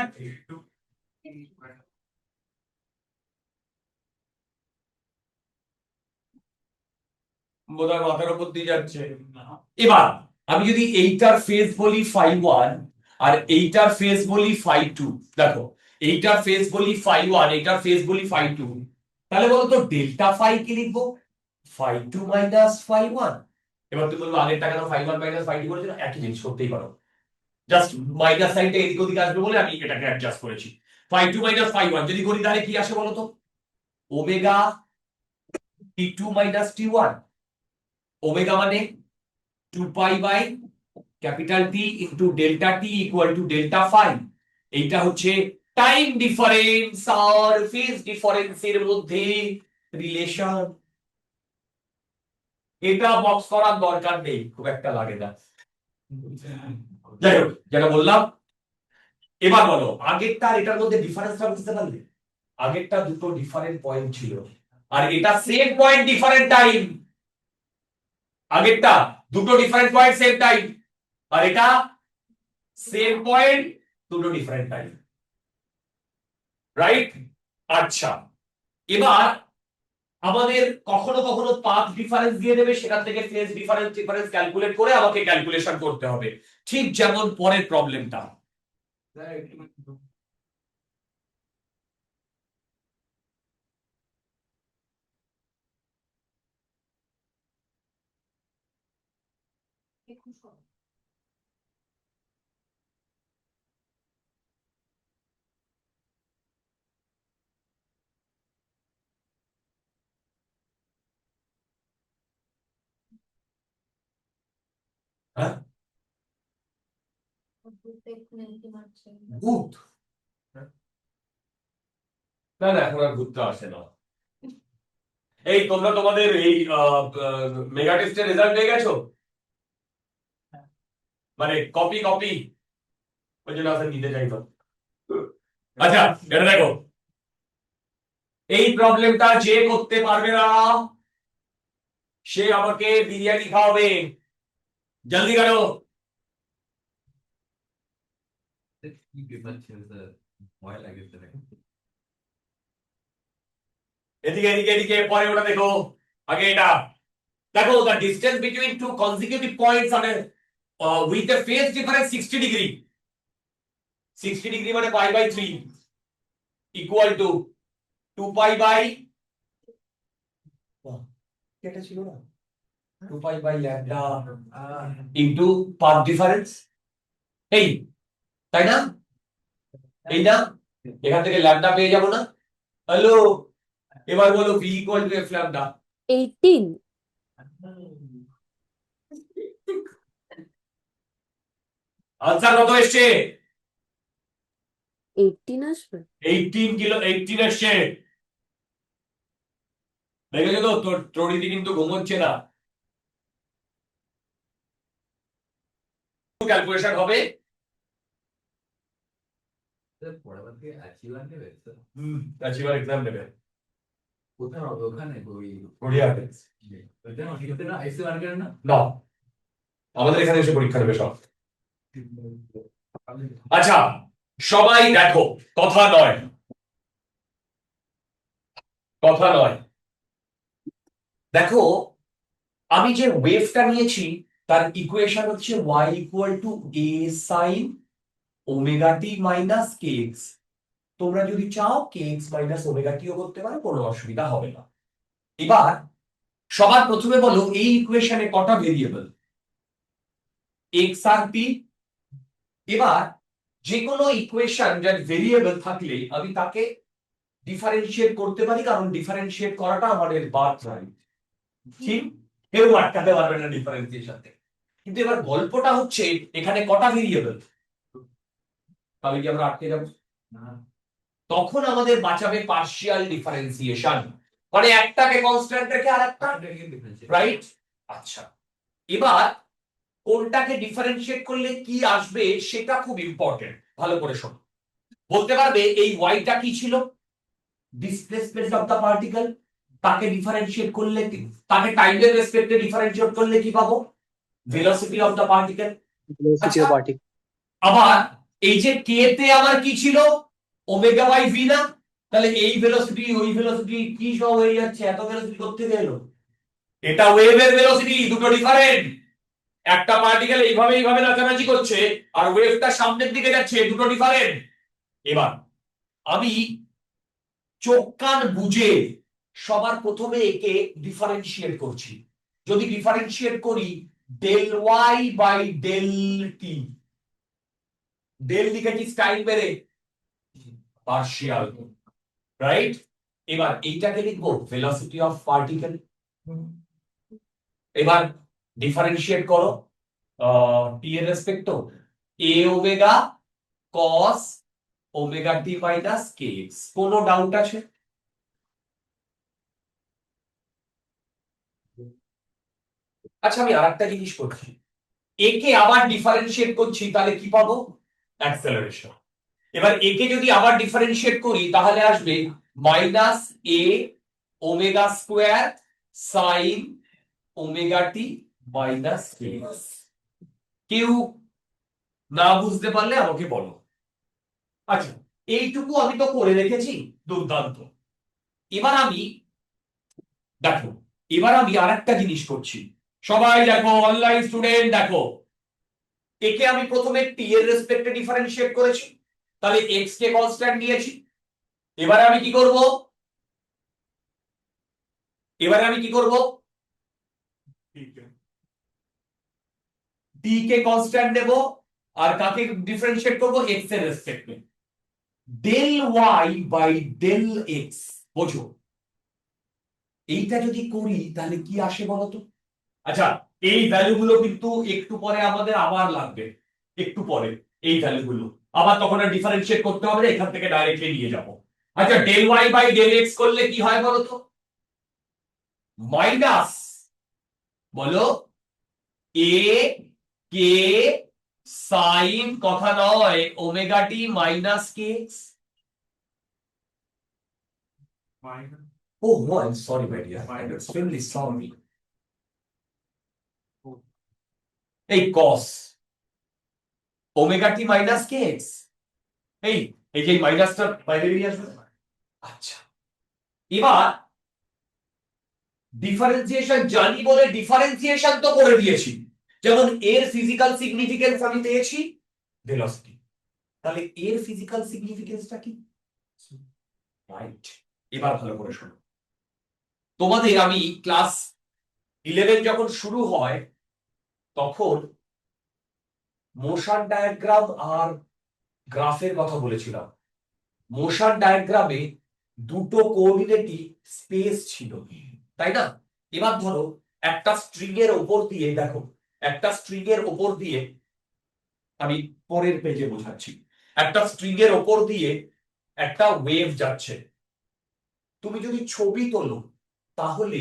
বোধহয় মাথার উপর দিয়ে যাচ্ছে। এবার আমি যদি এইটার ফেজ বলি ফাই ওয়ান আর এইটার ফেজ বলি ফাই টু, দেখো এইটার ফেজ বলি ফাই ওয়ান, এইটার ফেজ বলি ফাই টু, তাহলে বলতো ডেল্টা ফাই কি লিখবো? Phi two minus phi one. এবার তুমি বলবো আগেরটা কেন phi one minus phi two করেছিল? একই জিনিস করতেই পারো, জাস্ট মাইনাস সাইনটা এদিক ওদিক আসবে বলে আমি এটাকে অ্যাডজাস্ট করেছি। Phi two minus phi one যদি করি তাহলে কি আসে বলতো? Omega t two minus t one. Omega মানে 2 pi by capital t into delta t equal to delta phi. এইটা হচ্ছে টাইম ডিফারেন্স আর ফেজ ডিফারেন্সের মধ্যে রিলেশন। এটা বক্স করার দরকার নেই, খুব একটা লাগে না। যাই হোক, যেটা বললাম, এবার বলো আগেরটা আর এটার মধ্যে ডিফারেন্সটা বুঝতে পারলে? আগেরটা দুটো ডিফারেন্ট পয়েন্ট ছিল আর এটা সেম পয়েন্ট ডিফারেন্ট টাইম। আগেরটা দুটো ডিফারেন্ট পয়েন্ট সেম টাইম আর এটা সেম পয়েন্ট দুটো ডিফারেন্ট টাইম, রাইট? আচ্ছা, এবার আমাদের কখনো কখনো পাথ ডিফারেন্স দিয়ে দেবে, সেখান থেকে ফেজ ডিফারেন্স ক্যালকুলেট করে আমাকে ক্যালকুলেশন করতে হবে, ঠিক যেমন পরের প্রবলেমটা। স্যার একটু হ্যাঁ, মারছে। ভূত? না না, এখন আর ভূত তো আসে না। এই তোমরা তোমাদের এই মেগা টেস্টের রেজাল্ট পেয়ে গেছো? মানে কপি কপি ওই জন্য আসলে নিতে চাইতো। আচ্ছা, এটা দেখো, এই প্রবলেমটা যে করতে পারবে না সে আমাকে বিরিয়ানি খাওয়াবে, জলদি করো। কি পেপার ছিল স্যার, ভয় লাগে স্যার। এদিকে এদিকে এদিকে, পরে ওটা দেখো, আগে এটা দেখো। The distance between two consecutive points on with a phase difference 60 degree. 60 degree মানে pi by 3 equal to 2 pi by, এটা ছিল না, 2 pi by lambda into path difference. এই, তাই না? এই না, এখান থেকে ল্যাম্ডা পেয়ে যাবো না? হ্যালো, এবার বলো v equal to f lambda. 18 answer কত এসছে? 18 আসবে। 18 কিলো, 18 এসছে। দেখেছো তো, তোর ট্রোডিদি কিন্তু ঘুমোচ্ছে না। ক্যালকুলেশন হবে। স্যার পড়াবার থেকে অ্যাচিভার নেবে স্যার? অ্যাচিভার এক্সাম নেবে কোথায় হবে? ওখানে ওই কোরিয়াতে। ওইটা না, ঠিক আছে না, আইসি মার্কেট না? না, আমাদের এখানে এসে পরীক্ষা নেবে সব। আচ্ছা, সবাই দেখো, কথা নয়, কথা নয়, দেখো আমি যে ওয়েভটা নিয়েছি তার ইকুয়েশন হচ্ছে y equal to a sin omega t minus kx। তোমরা যদি চাও kx মাইনাস ওমেগা টিও করতে পারো, কোনো অসুবিধা হবে না। এবার সবার প্রথমে বলো এই ইকুয়েশনে কটা ভেরিয়েবল? x আর t। এবার যে কোনো ইকুয়েশন যার ভেরিয়েবল থাকলে আমি তাকে ডিফারেন্সিয়েট করতে পারি, কারণ ডিফারেন্সিয়েট করাটা আমাদের বার্থ রাইট, ঠিক? কেউ আটকাতে পারবে না ডিফারেন্সিয়েশনকে। কিন্তু এবার গল্পটা হচ্ছে এখানে কটা ভেরিয়েবল, তাহলে কি আমরা আটকে যাব? না, তখন আমাদের বাঁচাবে পার্শিয়াল ডিফারেন্সিয়েশন, মানে একটাকে কনস্ট্যান্ট রেখে আর একটা, রাইট? আচ্ছা, এবার কোনটাকে ডিফারেন্সিয়েট করলে কি আসবে সেটা খুব ইম্পর্টেন্ট, ভালো করে শোনো। বলতে পারবে এই ওয়াইটা কি ছিল? Displacement of the particle. তাকে ডিফারেন্সিয়েট করলে তাকে টাইমের রেসপেক্টে ডিফারেন্সিয়েট করলে কি পাবো? Velocity of the particle. আবার এই যে কে তে আমার কি ছিল? ওমেগা বাই ভি না? তাহলে এই ভেলোসিটি ওই ভেলোসিটি কি সব হয়ে যাচ্ছে, এত ভেলোসিটি করতে গেল। এটা ওয়েভের ভেলোসিটি, দুটো ডিফারেন্ট। একটা পার্টিকেল এইভাবে নাচানাচি করছে আর ওয়েভটা সামনের দিকে যাচ্ছে, দুটো ডিফারেন্ট। এবার আমি চোখ কান বুঝে সবার প্রথমে একে ডিফারেন্সিয়েট করছি। যদি ডিফারেন্সিয়েট করি del y by del t, del লিখেছি স্টাইল মেরে পার্শিয়াল, রাইট? এবার এইটাকে লিখবো ভেলোসিটি অফ পার্টিকেল। এবার ডিফারেন্সিয়েট করো টি এর রেসপেক্ট এ omega cos omega t minus k x. কোনো ডাউট আছে? আচ্ছা, আমি আরেকটা জিনিস করছি, একে আবার ডিফারেন্সিয়েট করছি, তাহলে কি পাবো? অ্যাক্সেলারেশন। এবার একে যদি আবার ডিফারেন্সিয়েট করি তাহলে আসবে minus a omega square sine omega t minus k x. কেউ না বুঝতে পারলে আমাকে বলো। আচ্ছা, এইটুকু আমি তো করে রেখেছি, দুর্দান্ত। এবার আমি দেখো, এবার আমি আরেকটা জিনিস করছি, সবাই দেখো, অনলাইন স্টুডেন্ট দেখো, একে আমি প্রথমে টি এর রেসপেক্টে ডিফারেন্সিয়েট করেছি, তাহলে এক্স কে কনস্ট্যান্ট নিয়েছি। এবারে আমি কি করব? এবারে আমি কি করব? টি কে কনস্ট্যান্ট নেব আর কাকে ডিফারেন্সিয়েট করব? এক্স এর রেসপেক্টে। Del y by del x, বোঝো? এইটা যদি করি তাহলে কি আসে বলতো? আচ্ছা, এই ভ্যালুগুলো কিন্তু একটু পরে আমাদের আবার লাগবে, একটু পরে এই ভ্যালুগুলো আবার তখন আর ডিফারেন্সিয়েট করতে হবে না, এখান থেকে ডাইরেক্টলি নিয়ে যাব। আচ্ছা, del y by del x করলে কি হয় বলতো? মাইনাস, বলো, এ কে সাইন, কথা নয়, omega t minus k x. Oh no, I'm sorry, my dear. I'm extremely sorry. এই cos omega t minus k x, এই এই যে মাইনাসটা বাইরে বেরিয়ে আসবে। আচ্ছা, এবার ডিফারেন্সিয়েশন জানি বলে ডিফারেন্সিয়েশন তো করে দিয়েছি, যেমন এর ফিজিক্যাল সিগনিফিকেন্স আমি পেয়েছি ভেলোসিটি, তাহলে এর ফিজিক্যাল সিগনিফিকেন্সটা কি? রাইট। এবার ভালো করে শোনো, তোমাদের আমি ক্লাস 11 যখন শুরু হয় তখন মোশন ডায়াগ্রাম আর গ্রাফের কথা বলেছিলাম। মোশন ডায়াগ্রামে দুটো কোঅর্ডিনেটই স্পেস ছিল, তাই না? এবার ধরো একটা স্ট্রিং এর উপর দিয়ে, দেখো একটা স্ট্রিং এর উপর দিয়ে, আমি পরের পেজে বোঝাচ্ছি, একটা স্ট্রিং এর উপর দিয়ে একটা ওয়েভ যাচ্ছে। তুমি যদি ছবি তোলো তাহলে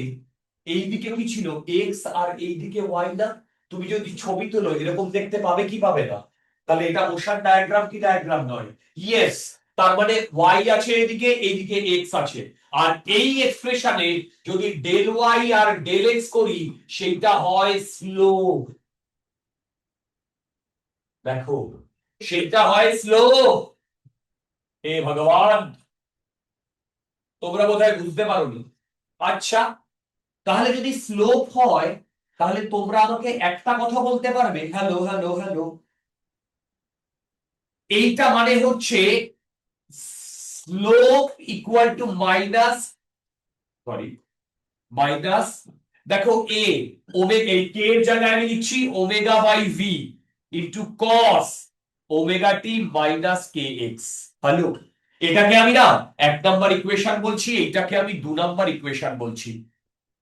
এই দিকে কি ছিল? এক্স, আর এই দিকে ওয়াই না? তুমি যদি ছবি তোলো এরকম দেখতে পাবে কি পাবে না? তাহলে এটা মোশন ডায়াগ্রাম কি ডায়াগ্রাম নয়? ইয়েস। তার মানে ওয়াই আছে এদিকে, এইদিকে এক্স আছে, আর এই এক্সপ্রেশনে যদি ডেল ওয়াই আর ডেল এক্স করি সেটা হয় স্লোপ। দেখো, সেটা হয় স্লোপ। হে ভগবান, তোমরা বোধহয় বুঝতে পারোনি। আচ্ছা, তাহলে যদি স্লোপ হয় তাহলে তোমরা আমাকে একটা কথা বলতে পারবে? হ্যালো হ্যালো হ্যালো, এইটা মানে হচ্ছে slope equal to minus, sorry, minus, দেখো এ ওমেগা, এই কে এর জায়গায় আমি লিখছি omega by v into cos omega t minus k x. Hello, এটাকে আমি না 1 নাম্বার ইকুয়েশন বলছি, এইটাকে আমি 2 নাম্বার ইকুয়েশন বলছি।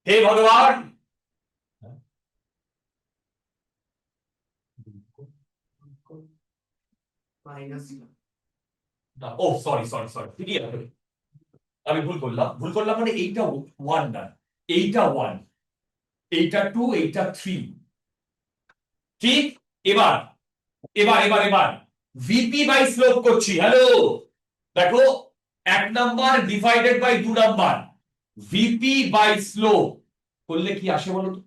হে ভগবান, মাইনাস ও সরি সরি সরি, ঠিকই আছে, আমি ভুল করলাম মানে এইটা 1 না, এইটা 1, এইটা 2, এইটা 3, ঠিক? এবার এবার এবার এবার ভিপি বাই স্লোপ করছি। হ্যালো, দেখো 1 number divided by 2 number, VP by slope করলে কি আসে বলো তো?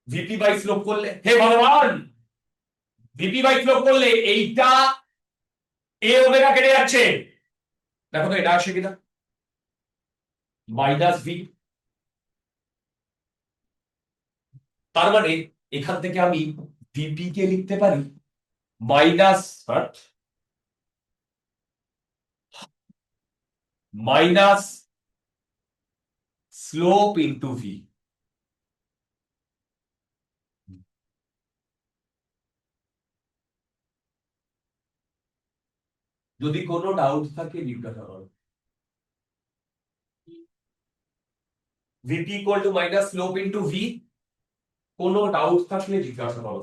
ভিপি বাই স্লোপ করলে, হে ভগবান, ভিপি বাই স্লোপ করলে এইটা এ ওমেগা কেটে যাচ্ছে, দেখো তো এটা আসে কিনা? মাইনাস ভি, তার মানে এখান থেকে আমি ভিপি কে লিখতে পারি minus minus slope into V. যদি কোনো ডাউট থাকে জিজ্ঞাসা করো। VP equal to minus slope into V, কোনো ডাউট থাকলে জিজ্ঞাসা করো।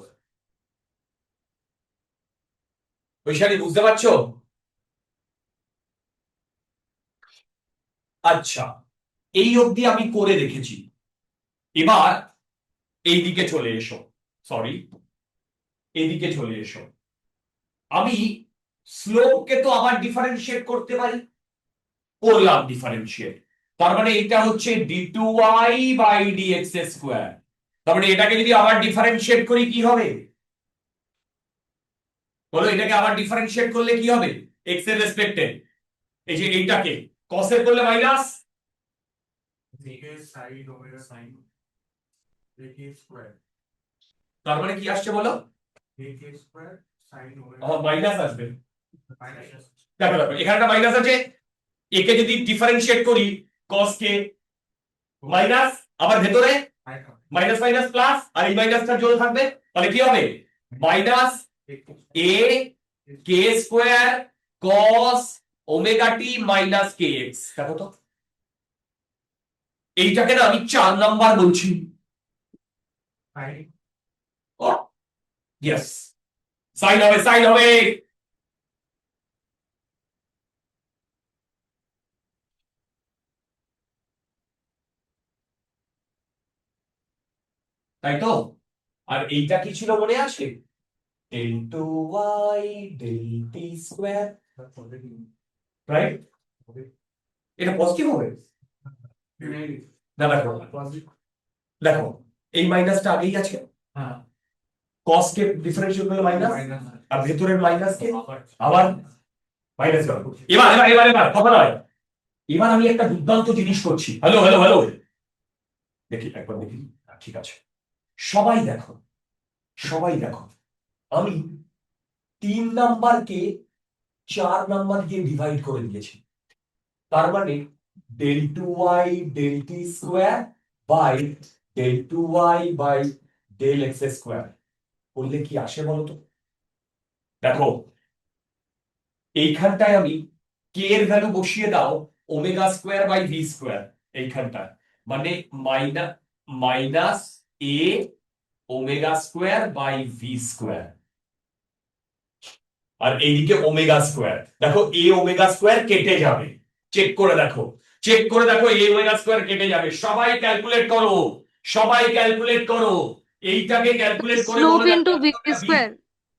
বৈশালী বুঝতে পারছো? আচ্ছা, এই অবধি আমি করে রেখেছি। এবার এইদিকে চলে এসো, সরি এইদিকে চলে এসো। আমি স্লোপকে তো আবার ডিফারেন্সিয়েট করতে পারি, করলাম ডিফারেন্সিয়েট। তার মানে এটা হচ্ছে d2y বাই dx স্কোয়ার। তার মানে এটাকে যদি আবার ডিফারেন্সিয়েট করি কি হবে বলো? এটাকে আবার ডিফারেন্সিয়েট করলে কি হবে x এর রেসপেক্টে? এই যে এইটাকে cos এর করলে মাইনাস তার মানে কি আসছে বলো? মাইনাস আসবে। দেখো দেখো এখানে একটা মাইনাস আছে, একে যদি ডিফারেন্সিয়েট করি cos কে মাইনাস, আবার ভেতরে মাইনাস মাইনাস প্লাস, আর এই মাইনাসটা জোড় থাকবে, তাহলে কি হবে minus a k square cos omega t minus kx। দেখো তো এইটাকে না আমি 4 নাম্বার বলছি। ইয়েস, সাইন হবে, সাইন হবে। তাই তো? আর এইটা কি ছিল মনে আছে? Del two y del t square, right? এটা পজিটিভ হবে না? দেখো দেখো এই মাইনাসটা আগেই আছে, হ্যাঁ cos কে ডিফারেন্সিয়েট করলে মাইনাস, আর ভেতরের মাইনাস কে আবার মাইনাস করব। এবার এবার এবার এবার কথা নয়, এবার আমি একটা দুর্দান্ত জিনিস করছি। হ্যালো হ্যালো হ্যালো, দেখি একবার দেখি, ঠিক আছে সবাই দেখো, সবাই দেখো, আমি 3 নাম্বারকে 4 নাম্বার দিয়ে ডিভাইড করে দিয়েছি। তার মানে del two y del t square by del two y by del x square করলে কি আসে বলো তো? দেখো এইখানটায় আমি কে এর ভ্যালু বসিয়ে দাও omega square by v square, এইখানটায় মানে minus a omega square by v square, আর এইদিকে ওমেগা স্কোয়ার। দেখো এ ওমেগা স্কোয়ার কেটে যাবে, চেক করে দেখো, চেক করে দেখো এ ওমেগা স্কোয়ার কেটে যাবে। সবাই ক্যালকুলেট করো, সবাই ক্যালকুলেট করো, এইটাকে ক্যালকুলেট করে স্লোপ বলো into b square.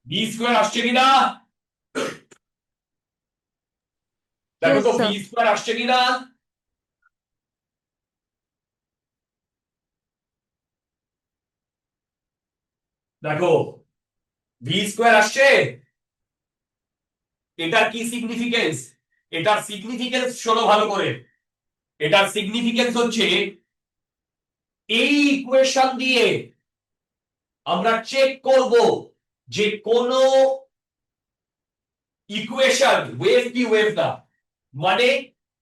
V square আসছে কিনা দেখো ইয়েস তো, ভি স্যার। স্কোয়ার আসছে কিনা। দেখো ভি স্কোয়ার আসছে। এটার কি সিগনিফিকেন্স? এটার সিগনিফিকেন্স শোনো ভালো করে। এটার সিগনিফিকেন্স হচ্ছে এই ইকুয়েশন দিয়ে আমরা চেক করব যে কোন ইকুয়েশন ওয়েভ কি ওয়েভ না। মানে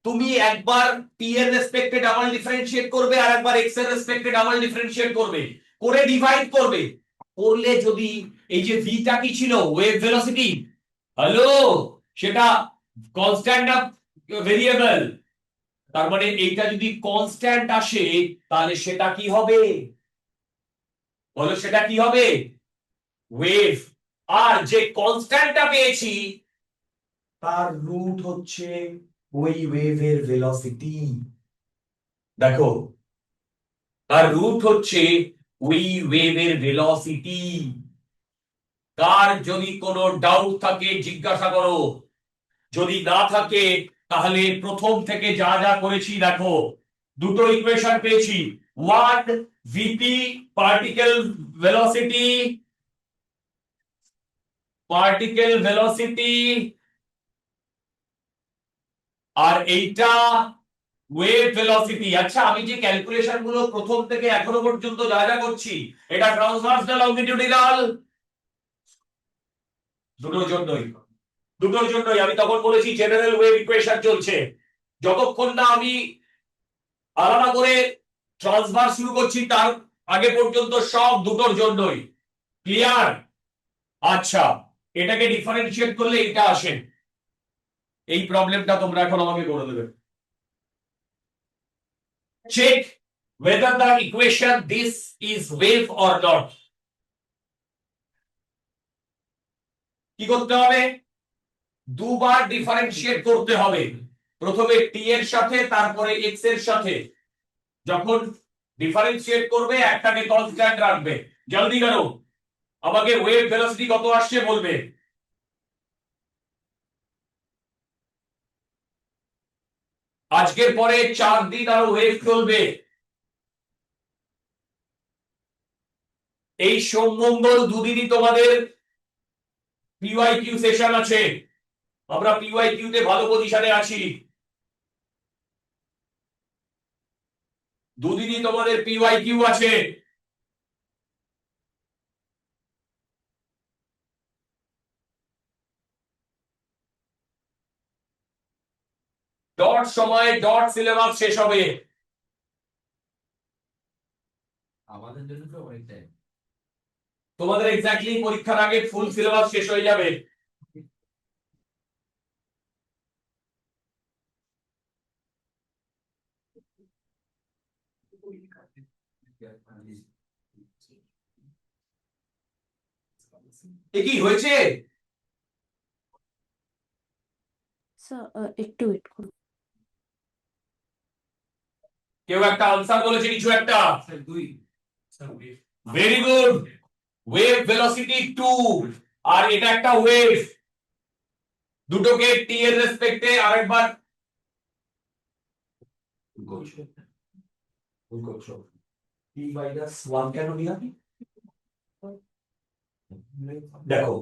তুমি একবার টি এর রেসপেক্টে ডাবল ডিফারেন্সিয়েট করবে, আর একবার এক্স এর রেসপেক্টে ডাবল ডিফারেন্সিয়েট করবে, করে ডিভাইড করবে, করলে যদি এই যে ভিটা কি ছিল ওয়েভ ভেলোসিটি, হ্যালো, সেটা কনস্ট্যান্ট না ভেরিয়েবল, তার মানে এইটা যদি কনস্ট্যান্ট আসে তাহলে সেটা কি হবে বলো? সেটা কি হবে? ওয়েভ। আর যে কনস্ট্যান্টটা পেয়েছি তার রুট হচ্ছে ওই ওয়েভের ভেলোসিটি। দেখো তার রুট হচ্ছে ওই ওয়েভের ভেলোসিটি। কার যদি কোনো ডাউট থাকে জিজ্ঞাসা করো, যদি না থাকে তাহলে প্রথম থেকে যা যা করেছি দেখো, দুটো ইকুয়েশন পেয়েছি, one v p particle velocity, particle velocity, আর এইটা ওয়েভ ভেলোসিটি। আচ্ছা, আমি যে ক্যালকুলেশন গুলো প্রথম থেকে এখনো পর্যন্ত যা যা করছি, এটা ট্রান্সভার্স না লংজিটিউডিনাল? দুটোর জন্যই আমি তখন বলেছি জেনারেল ওয়েভ ইকুয়েশন চলছে। যতক্ষণ না আমি আলাদা করে ট্রান্সভার্স শুরু করছি তার আগে পর্যন্ত সব দুটোর জন্যই। ক্লিয়ার? আচ্ছা, এটাকে ডিফারেন্সিয়েট করলে এটা আসে। এই প্রবলেমটা তোমরা এখন আমাকে করে দেবে। Check whether the equation this is wave or not. কি করতে হবে? দুবার ডিফারেন্সিয়েট করতে হবে। প্রথমে টি এর সাথে, তারপরে এক্স এর সাথে। যখন ডিফারেন্সিয়েট করবে একটাকে কনস্ট্যান্ট রাখবে। জলদি করো, আমাকে ওয়েভ ভেলোসিটি কত আসছে বলবে। আজকের পরে 4 দিন আরো ওয়েভ চলবে। এই সোম মঙ্গল দুদিনই তোমাদের পিওয়াইকিউ সেশন আছে। আমরা পিওয়াইকিউ তে ভালো পজিশনে আছি। দুদিনই তোমাদের পিওয়াইকিউ আছে। ডট সময়ে ডট সিলেবাস শেষ হবে। আমাদের জন্য তো অনেক টাইম। তোমাদের এক্স্যাক্টলি পরীক্ষার আগে ফুল সিলেবাস শেষ হয়ে যাবে। এ কি হয়েছে? স্যার একটু ওয়েট করুন। কেউ একটা আনসার বলেছে কিছু একটা? স্যার দুই। Very good. ওয়েভ ভেলোসিটি 2, আর এটা একটা ওয়েভ। দুটোকে টি এর রেসপেক্টে আরেকবার টি মাইনাস 1 কেন নিলাম? দেখো,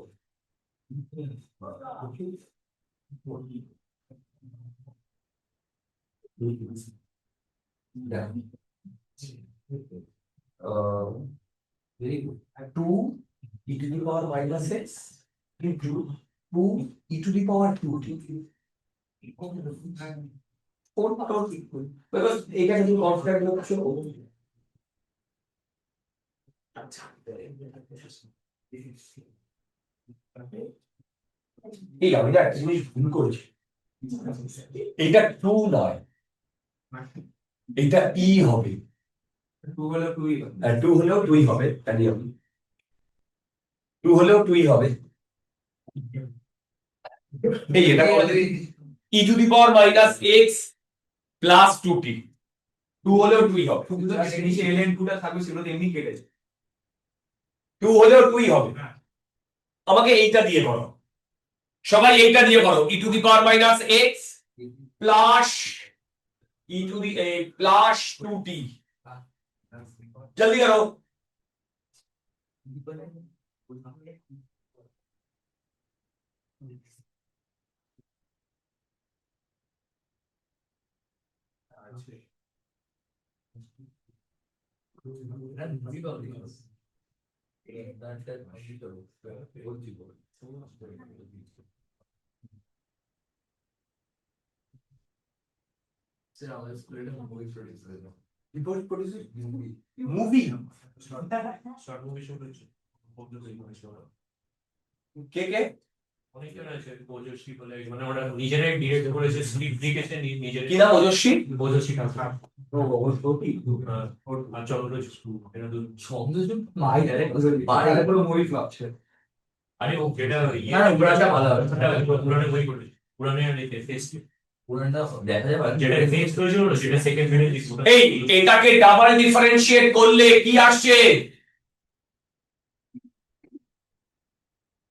very good. 2 e to the power minus x into 2 e to the power 2t. Because এটা যদি কনস্ট্যান্ট হচ্ছে এই আমি না একটা জিনিস ভুল করেছি। এটা 2 নয়, এটা ই হবে। 2 হলো 2 আর 2 হলেও 2 হবে, জানি আমি। 2 হলেও 2 হবে। এই এটা e to the power minus x plus 2t। 2 হলেও 2 হবে। নিচে ln 2টা থাকবে, সেগুলো তো এমনি কেটে যায়। 2 হলেও 2 হবে। আমাকে এইটা দিয়ে করো, সবাই এইটা দিয়ে করো। e to the power minus x plus e to the plus 2t। जल्दी करो। স্যার আমাদের স্কুলে একটা মুভি প্রডিউস হয়েছে। মুভি শর্ট মুভি শুট হচ্ছে বলতে তৈরি করেছে ওরা। কে কে? অনেকজন আছে, ওজস্বী বলে, মানে ওরা নিজেরাই ডিরেক্ট করেছে, স্ক্রিপ্ট লিখেছে নিজের। কি নাম? ওজস্বী? ওজস্বী ঠাকুর। আর চন্দ্রচূড়, এরা দুজন। চন্দ্রচূড় ভাই ডাইরেক্ট পুরো মুভি ফ্লপ ছিল। আরে ও যেটা না, না, পুরানটা ভালো হবে। পুরানো বই করেছে, পুরানো ফেস্ট, পুরানটা দেখা যাবে। যেটা ফেস্ট করেছিল না, সেটা সেকেন্ড ফেজে দিছিল। এই এটাকে ডাবল ডিফারেন্সিয়েট করলে কি আসছে?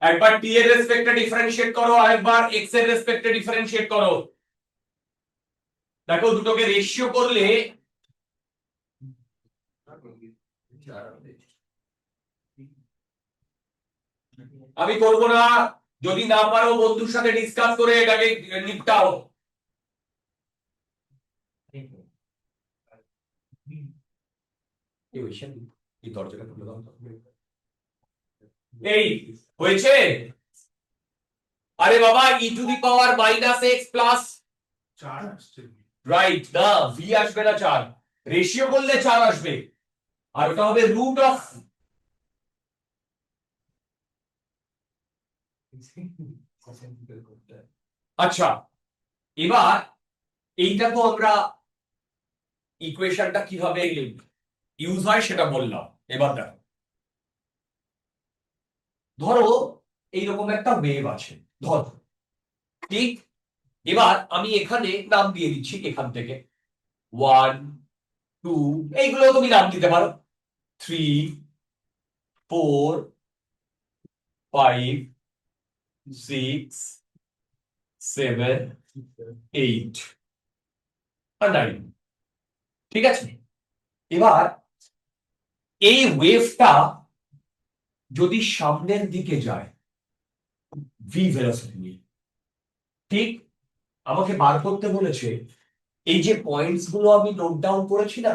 একবার টি এর রেসপেক্টে ডিফারেন্সিয়েট করো, আরেকবার এক্স এর রেসপেক্টে ডিফারেন্সিয়েট করো। দেখো দুটোকে রেশিও করলে আমি করব না। যদি না পারো বন্ধুর সাথে ডিসকাস করে এটাকে নিপটাও। এই দরজাটা খুলে দাও তো। এই হয়েছে? আরে বাবা, e to the power minus x plus, 4 আসছে। রাইট না, ভি আসবে না 4, রেশিও করলে 4 আসবে, আর ওটা হবে রুট অফ, আচ্ছা এবার এইটা তো আমরা ইকুয়েশনটা কিভাবে ইউজ হয় সেটা বললাম। এবার দেখো, ধরো এইরকম একটা ওয়েভ আছে, ধরো, ঠিক? এবার আমি এখানে নাম দিয়ে দিচ্ছি, এখান থেকে 1 2 এইগুলো তুমি নাম দিতে পারো, 3 4 5 6 7 8 আর 9, ঠিক আছে? এবার এই ওয়েভটা যদি সামনের দিকে যায় ভি ভেলোসিটি নিয়ে, ঠিক, আমাকে বার করতে বলেছে এই যে পয়েন্টস গুলো আমি নোট ডাউন করেছি না,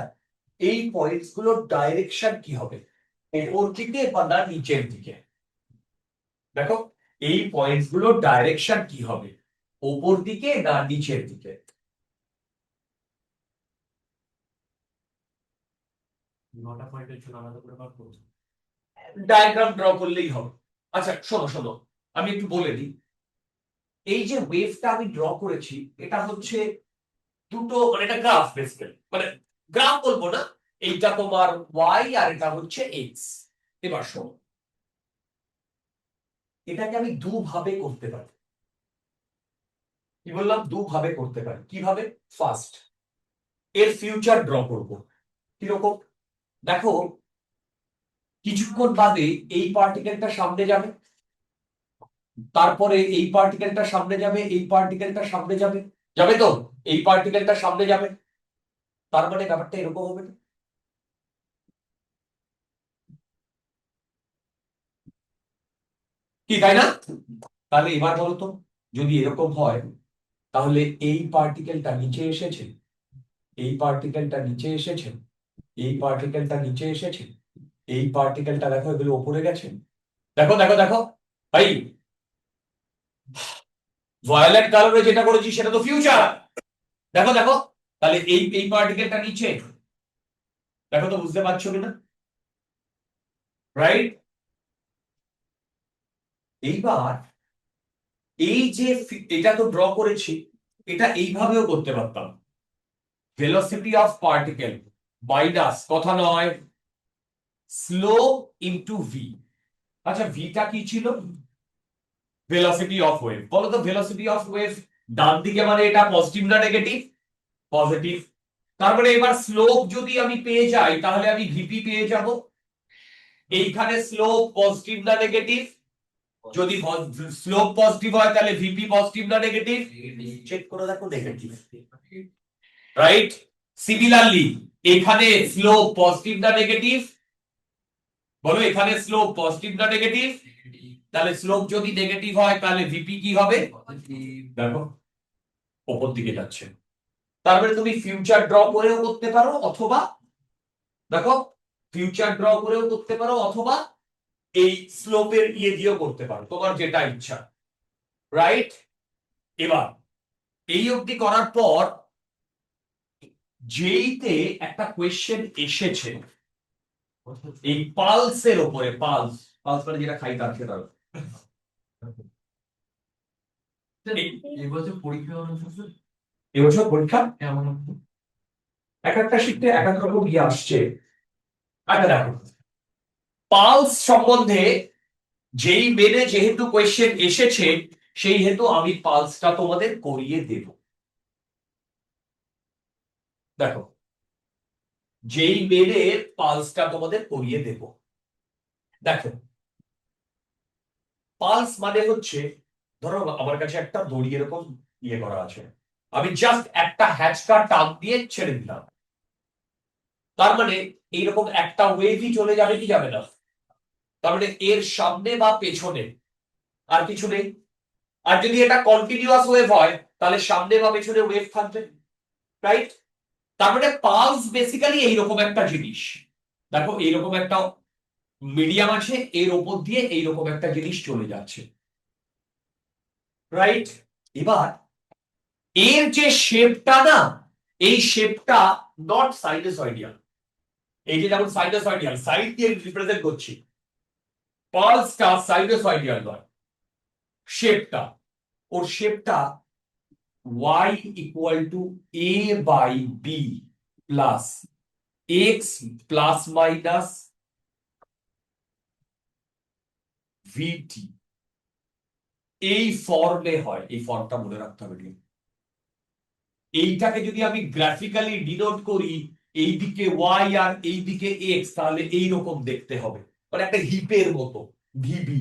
এই পয়েন্টস গুলোর ডাইরেকশন কি হবে, ওপর দিকে বা না নিচের দিকে। দেখো এই পয়েন্টস গুলোর ডাইরেকশন কি হবে, ওপর দিকে না নিচের দিকে। নটা পয়েন্টের জন্য আলাদা করে বার করবো। ডায়াগ্রাম ড্র করলেই হবে। আচ্ছা শোনো শোনো, আমি একটু বলে দিই, এই যে ওয়েভটা আমি ড্র করেছি এটা হচ্ছে দুটো, মানে এটা গ্রাফ বেসিক্যালি, মানে গ্রাফ বলবো না, এইটা তোমার ওয়াই আর এটা হচ্ছে এক্স। এবার শোনো, এটাকে আমি দুভাবে করতে পারি। কি বললাম? দুভাবে করতে পারি। কিভাবে? ফার্স্ট এর ফিউচার ড্র করব। কিরকম? দেখো কিছুক্ষণ বাদে এই পার্টিকেলটা সামনে যাবে, তারপরে এই পার্টিকেলটা সামনে যাবে, এই পার্টিকেলটা সামনে যাবে, যাবে তো, এই পার্টিকেলটা সামনে যাবে, তার মানে ব্যাপারটা এরকম হবে না? কি তাই না? তাহলে এবার বলো তো, যদি এরকম হয় তাহলে এই পার্টিকেলটা নিচে এসেছে, এই পার্টিকেলটা নিচে এসেছে, এই পার্টিকেলটা নিচে এসেছে, এই পার্টিকেলটা দেখো এগুলো উপরে গেছে, দেখো দেখো দেখো ভাই, ভায়োলেট কালারে যেটা করেছি সেটা তো ফিউচার, দেখো দেখো, তাহলে এই পার্টিকেলটা নিচে, দেখো তো বুঝতে পারছো কিনা, রাইট? এইবার এই যে এটা তো ড্র করেছি, এটা এইভাবেও করতে পারতাম, ভেলোসিটি অফ পার্টিকেল মাইনাস কথা নয় স্লোপ ইনটু ভি। আচ্ছা ভিটা কি ছিল? Velocity of wave. বলো তো ভেলোসিটি অফ ওয়েভ ডান দিকে মানে এটা পজিটিভ না নেগেটিভ? পজিটিভ। তার মানে এবার স্লোপ যদি আমি পেয়ে যাই তাহলে আমি ভিপি পেয়ে যাব। এইখানে স্লোপ পজিটিভ না নেগেটিভ? যদি স্লোপ পজিটিভ হয় তাহলে ভিপি পজিটিভ না নেগেটিভ? চেক করে দেখো নেগেটিভ, রাইট? সিমিলারলি এখানে স্লোপ পজিটিভ না নেগেটিভ? বলো এখানে স্লোপ পজিটিভ না নেগেটিভ? তাহলে স্লোপ যদি নেগেটিভ হয় তাহলে ভিপি কি হবে? দেখো উপর দিকে যাচ্ছে। তার মানে তুমি ফিউচার ড্র করেও করতে পারো, অথবা দেখো ফিউচার ড্র করেও করতে পারো, অথবা এই স্লোপের ইয়ে দিয়েও করতে পারো, তোমার যেটা ইচ্ছা, রাইট? এবার এই অবধি করার পর যেইতে একটা কোয়েশ্চেন এসেছে এই পালসের উপরে, পালস, পালস মানে যেটা খাই তার সেটা, এবছর পরীক্ষা এবছর পরীক্ষা কেমন? এক একটা শিখতে এক এক রকম ইয়ে আসছে। আচ্ছা দেখো, পালস সম্বন্ধে যেই মেনে যেহেতু কোয়েশ্চেন এসেছে সেই হেতু আমি পালসটা তোমাদের করিয়ে দেব। দেখো যেই মেনে পালসটা তোমাদের করিয়ে দেব, দেখো পালস মানে হচ্ছে, ধরো আমার কাছে একটা দড়ি এরকম ইয়ে করা আছে, আমি জাস্ট একটা হ্যাচকা টান দিয়ে ছেড়ে দিলাম, তার মানে এইরকম একটা ওয়েভই চলে যাবে কি যাবে না? তার মানে এর সামনে বা পেছনে আর কিছু নেই। আর যদি এটা কন্টিনিউয়াস ওয়েভ হয় তাহলে সামনে বা পেছনে ওয়েভ থাকবে, রাইট? তার মানে পালস বেসিক্যালি এইরকম একটা জিনিস। দেখো এইরকম একটা মিডিয়াম আছে, এর ওপর দিয়ে এইরকম একটা জিনিস চলে যাচ্ছে, রাইট? এবার এর যে শেপটা না, এই শেপটা নট সাইনোসয়েডিয়াল। এই যে যেমন সাইনোসয়েডিয়াল সাইড দিয়ে রিপ্রেজেন্ট করছি, পালসটা সাইনোসয়েডিয়াল নয়, শেপটা, ওর শেপটা y equal to a by b plus x plus minus vt, এই ফর্মে হয়। এই ফর্মটা মনে রাখতে হবে। এইটাকে যদি আমি গ্রাফিক্যালি ডিনোট করি, এইদিকে y আর এইদিকে x, তাহলে এইরকম দেখতে হবে, মানে একটা হিপের মতো, ভিবি।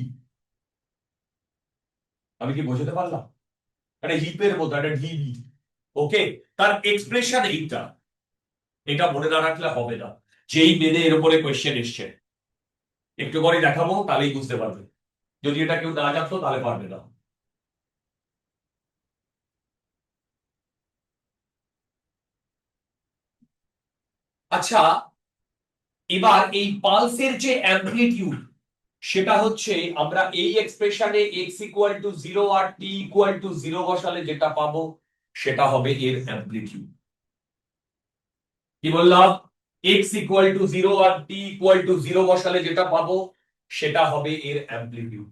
আমি কি বোঝাতে পারলাম? একটা হিপের মতো একটা ঢিবি। ওকে, তার এক্সপ্রেশন এইটা, এটা মনে না রাখলে হবে না। যেই মেনে এর উপরে কোয়েশ্চেন এসছে, একটু পরে দেখাবো, তাহলেই বুঝতে পারবে। যদি এটা কেউ না জানতো তাহলে পারবে না। আচ্ছা, এবার এই পালসের যে অ্যামপ্লিটিউড, সেটা হচ্ছে আমরা এই এক্সপ্রেশনে x ইকুয়াল টু 0 আর t ইকুয়াল টু 0 বসালে যেটা পাবো সেটা হবে এর অ্যামপ্লিটিউড। কি বললাম? x ইকুয়াল টু 0 আর t ইকুয়াল টু 0 বসালে যেটা পাবো সেটা হবে এর অ্যামপ্লিটিউড।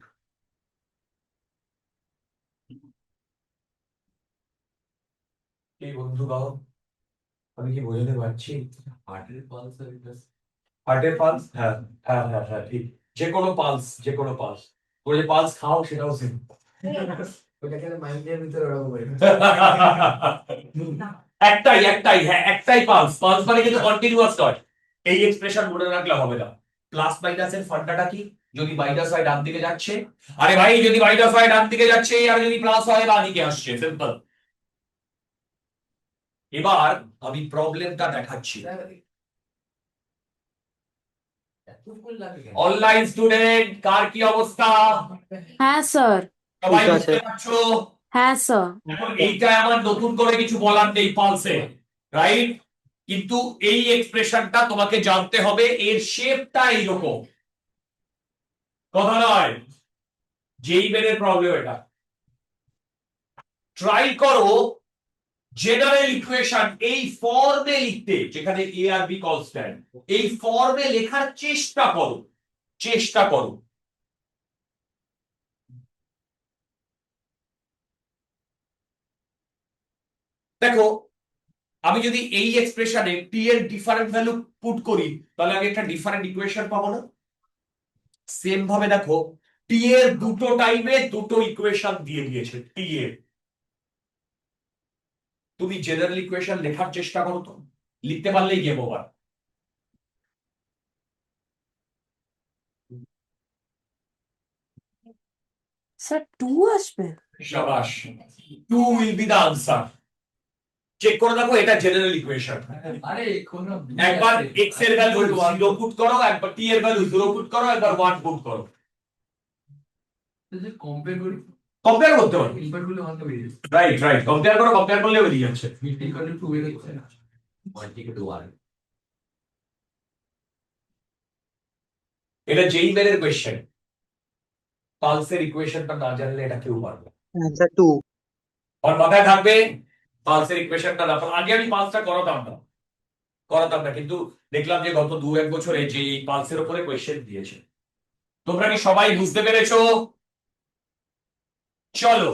এই বন্ধুগণ, আমি কি বোঝাতে পারছি? হার্টের পালস আর এটা হার্টের পালস, হ্যাঁ হ্যাঁ হ্যাঁ হ্যাঁ, ঠিক। যে কোনো পালস, যে কোনো পালস, তোমরা যে পালস খাও সেটাও সেম। ওটাকে মাইন্ডের ভিতরে ওরকম করে একটাই একটাই, হ্যাঁ একটাই পালস। পালস মানে কিন্তু কন্টিনিউয়াস নয়। এই এক্সপ্রেশন মনে রাখলে হবে না। প্লাস মাইনাসের ফান্ডাটা কি? যদি মাইনাস হয় ডান দিকে যাচ্ছে, আরে ভাই যদি মাইনাস হয় ডান দিকে যাচ্ছে, আর যদি প্লাস হয় বাঁ দিকে আসছে, সিম্পল। এবার আমি প্রবলেমটা দেখাচ্ছি। এত ফুল লাগে কেন? অনলাইন স্টুডেন্ট, কার কি অবস্থা? হ্যাঁ স্যার। সবাই বুঝতে পারছো? হ্যাঁ স্যার। এখন এইটা আমার নতুন করে কিছু বলার নেই পালসে, রাইট? কিন্তু এই এক্সপ্রেশনটা তোমাকে জানতে হবে, এর শেপটা এইরকম, কথা নয়। যেই মেনের প্রবলেম এটা। ট্রাই করো জেনারেল ইকুয়েশন এই ফর্মে লিখতে, যেখানে এ আর বি কনস্ট্যান্ট, এই ফর্মে লেখার চেষ্টা করো, চেষ্টা করো। দেখো, আমি যদি এই এক্সপ্রেশনে টি এর ডিফারেন্ট ভ্যালু পুট করি, তাহলে আমি একটা ডিফারেন্ট ইকুয়েশন পাবো না? সেম ভাবে দেখো, টি এর দুটো টাইমে দুটো ইকুয়েশন দিয়ে দিয়েছে টি এর। তুমি জেনারেল ইকুয়েশন লেখার চেষ্টা করো, তো লিখতে পারলেই গেম ওভার। স্যার 2 আসবে? শাবাশ, 2 will be the answer. Check করে দেখো, এটা জেনারেল ইকুয়েশন। আরে কোনো একবার x এর ভ্যালু 0 পুট করো, একবার t এর ভ্যালু 0 পুট করো, একবার 1 পুট করো। যদি কম্পেয়ার করি, কম্পেয়ার করতে পারো, ইনভার্ট করলে মানটা বেরিয়ে যাচ্ছে। রাইট রাইট, কম্পেয়ার করো, কম্পেয়ার করলে বেরিয়ে যাচ্ছে। ইকুয়াল টু 2 এর হচ্ছে না 1 থেকে 1। এটা যেই মেনের কোয়েশ্চেন, পালসের ইকুয়েশনটা না জানলে এটা কেউ পারবে না। आंसर 2 আর মাথায় থাকবে, পালসের ইকুয়েশনটা না, আগে আমি পালসটা করাতাম না, কিন্তু দেখলাম যে গত 2-1 বছরে যে এই পালসের উপরে কোয়েশ্চেন দিয়েছে। তোমরা কি সবাই বুঝতে পেরেছো? চলো